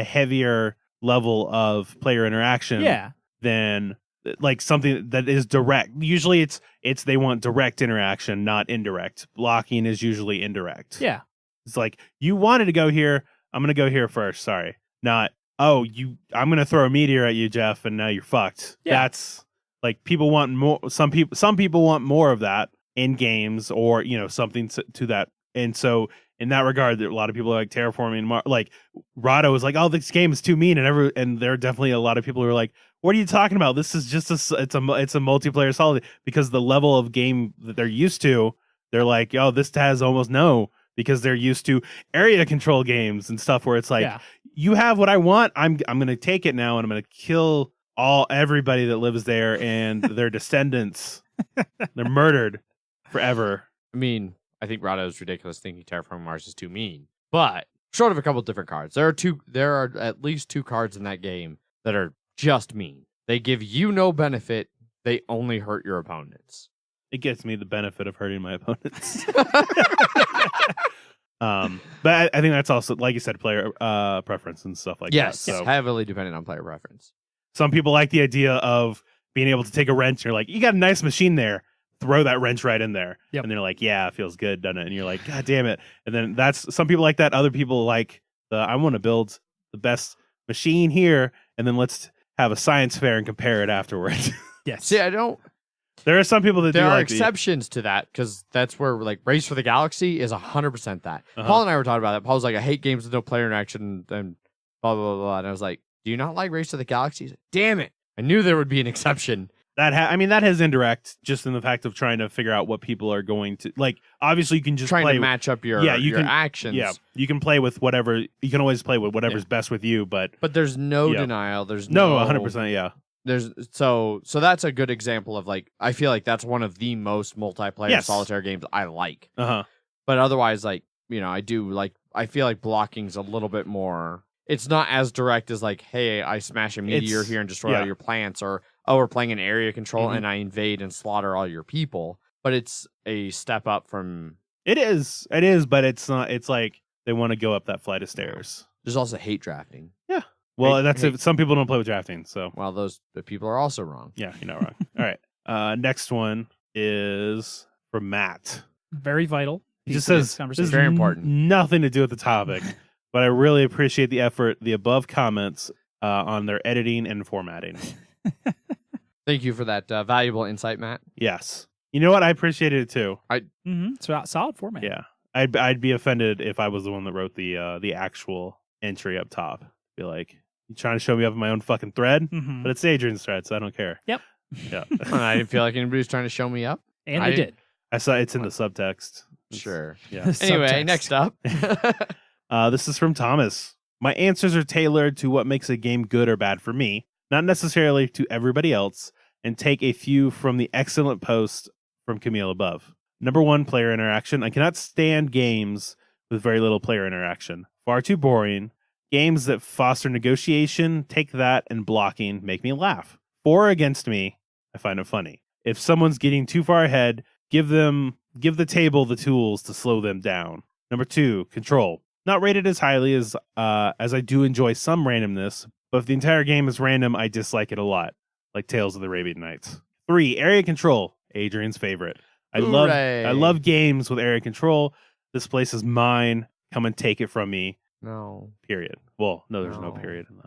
heavier level of player interaction. Yeah. Than like something that is direct. Usually, it's they want direct interaction, not indirect. Blocking is usually indirect. Yeah. It's like, you wanted to go here, I'm gonna go here first. Sorry. Not, I'm gonna throw a meteor at you, Jeff, and now you're fucked. Yeah. That's like, people want more. Some people want more of that in games, or something to that. And so in that regard, a lot of people are like Terraforming like Rado is like, oh, this game is too mean, and there are definitely a lot of people who are like, what are you talking about? This is just it's a multiplayer solid, because the level of game that they're used to, they're like, oh, this has almost no, because they're used to area control games and stuff where it's like, you have what I want, I'm going to take it now, and I'm going to kill everybody that lives there and their descendants. They're murdered forever. I mean, I think Rado is ridiculous thinking Terraforming Mars is too mean, but short of a couple different cards, there are at least 2 cards in that game that are just mean. They give you no benefit. They only hurt your opponents. It gets me the benefit of hurting my opponents. But I think that's also, like you said, player preference and stuff like that. Yes, So heavily dependent on player preference. some people like the idea of being able to take a wrench. You're like, you got a nice machine there. Throw that wrench right in there. Yep. And they're like, yeah, it feels good, doesn't it? And you're like, God damn it. And then some people like that. Other people like I want to build the best machine here, and then let's have a science fair and compare it afterwards. Yes. See, I don't. There are some people that There do are like exceptions to that, because that's where Race for the Galaxy is 100% that. Uh-huh. Paul and I were talking about that. Paul's like, I hate games with no player interaction and blah, blah, blah, blah. And I was like, do you not like Race to the Galaxy? He's like, damn it. I knew there would be an exception. that. That has indirect, just in the fact of trying to figure out what people are going to like. Obviously, you can just Trying play to match up your actions. Yeah, you can play with whatever. You can always play with whatever's best with you, but there's no denial. There's no 100%. Yeah. There's so that's a good example of I feel like that's one of the most multiplayer solitaire games I like. Uh-huh. But otherwise, I feel like blocking's a little bit more. It's not as direct as hey, I smash a meteor here and destroy all your plants, or we're playing an area control and I invade and slaughter all your people. But it's a step up from. It is, but it's not. It's like they want to go up that flight of stairs. There's also hate drafting. Yeah. Well, some people don't play with drafting, so. Well, the people are also wrong. Yeah, you're not wrong. All right. Next one is from Matt. Very vital. He just says, this is very important. Nothing to do with the topic, but I really appreciate the effort, the above comments on their editing and formatting. Thank you for that valuable insight, Matt. Yes. You know what? I appreciated it too. It's a solid format. Yeah. I'd be offended if I was the one that wrote the actual entry up top. Be like, you trying to show me up my own fucking thread? Mm-hmm. But it's Adrian's thread, so I don't care. Yep. Yeah. I didn't feel like anybody was trying to show me up. And I did. I saw it's in the subtext. Sure. Yeah. Anyway, next up. This is from Thomas. My answers are tailored to what makes a game good or bad for me, not necessarily to everybody else, and take a few from the excellent post from Camille above. Number 1, player interaction. I cannot stand games with very little player interaction. Far too boring. Games that foster negotiation, take that, and blocking make me laugh. For or against me, I find it funny. If someone's getting too far ahead, give the table the tools to slow them down. Number 2, control. Not rated as highly as I do enjoy some randomness, but if the entire game is random, I dislike it a lot, like Tales of the Arabian Nights. 3, area control. Adrian's favorite. I love games with area control. This place is mine. Come and take it from me. No. Period. Well, no, there's no period in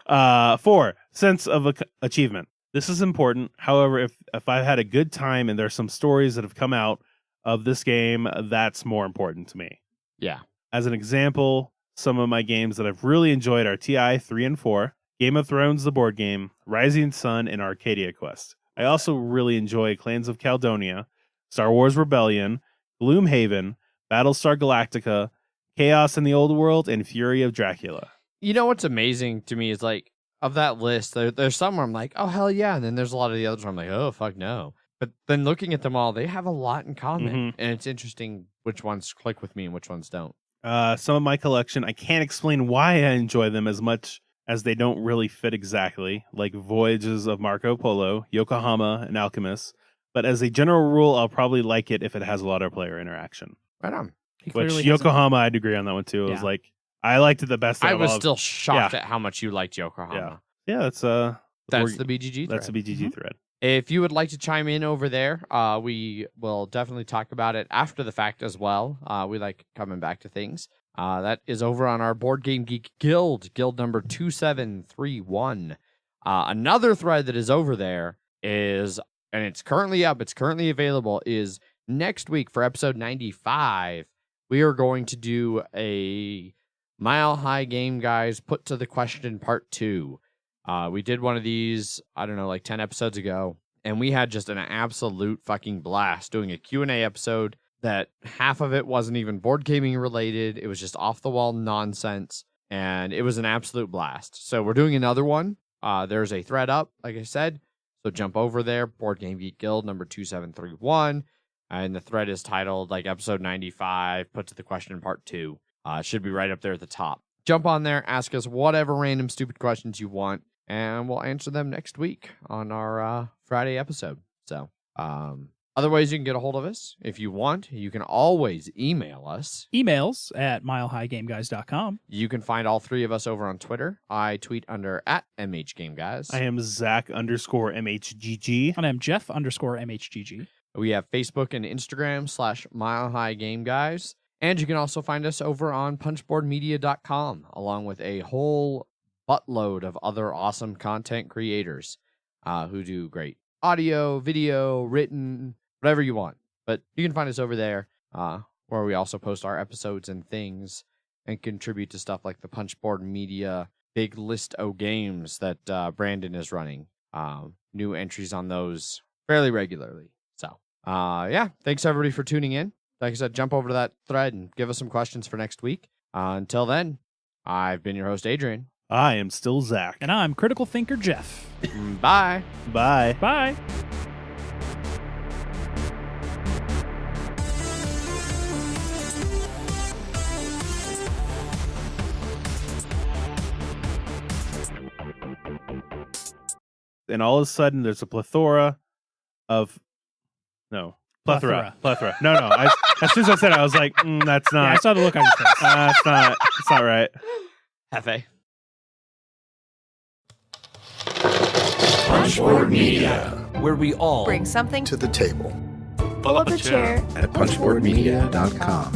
that. 4, sense of achievement. This is important. However, if I've had a good time and there's some stories that have come out of this game, that's more important to me. Yeah. As an example, some of my games that I've really enjoyed are TI 3 and 4, Game of Thrones, the board game, Rising Sun, and Arcadia Quest. I also really enjoy Clans of Caledonia, Star Wars Rebellion, Gloomhaven, Battlestar Galactica, Chaos in the Old World, and Fury of Dracula. You know what's amazing to me is like of that list, there's some where I'm like, oh hell yeah, and then there's a lot of the others where I'm like, oh fuck no. But then looking at them all, they have a lot in common, and it's interesting which ones click with me and which ones don't. Some of my collection, I can't explain why I enjoy them as much as they don't really fit exactly, like Voyages of Marco Polo, Yokohama, and Alchemist. But as a general rule, I'll probably like it if it has a lot of player interaction. Right on. Which Yokohama, I'd agree on that one too. It was like, I liked it the best. I was still shocked at how much you liked Yokohama. Yeah, that's the BGG thread. That's the BGG thread. If you would like to chime in over there, we will definitely talk about it after the fact as well. We like coming back to things. That is over on our Board Game Geek Guild number 2731. Another thread that is over there is, and it's currently up, it's currently available, is next week for episode 95. We are going to do a Mile High Game Guys Put to the Question Part 2. We did one of these, I don't know, like 10 episodes ago, and we had just an absolute fucking blast doing a Q&A episode that half of it wasn't even board gaming related. It was just off-the-wall nonsense, and it was an absolute blast. So we're doing another one. There's a thread up, like I said, so jump over there, Board Game Geek Guild number 2731, and the thread is titled, like, episode 95, Put to the Question Part 2. It should be right up there at the top. Jump on there, ask us whatever random stupid questions you want, and we'll answer them next week on our Friday episode. So, other ways you can get a hold of us. If you want, you can always email us. Emails at milehighgameguys.com. You can find all three of us over on Twitter. I tweet under @MHGameGuys. I am Zach_MHGG. And I'm Jeff_MHGG. We have Facebook and Instagram /MileHighGameGuys. And you can also find us over on punchboardmedia.com, along with a whole buttload of other awesome content creators who do great audio, video, written, whatever you want. But you can find us over there where we also post our episodes and things and contribute to stuff like the Punchboard Media big list of games that Brandon is running. New entries on those fairly regularly. So, yeah, thanks everybody for tuning in. Like I said, jump over to that thread and give us some questions for next week. Until then, I've been your host, Adrian. I am still Zach. And I'm Critical Thinker Jeff. Bye. Bye. Bye. And all of a sudden, there's a plethora. No. No. As soon as I said it, I was like, that's not. Yeah, I saw the look on your face. It's not right. Hefe. Punchboard Media, where we all bring something to the table. Pull up a chair at punchboardmedia.com.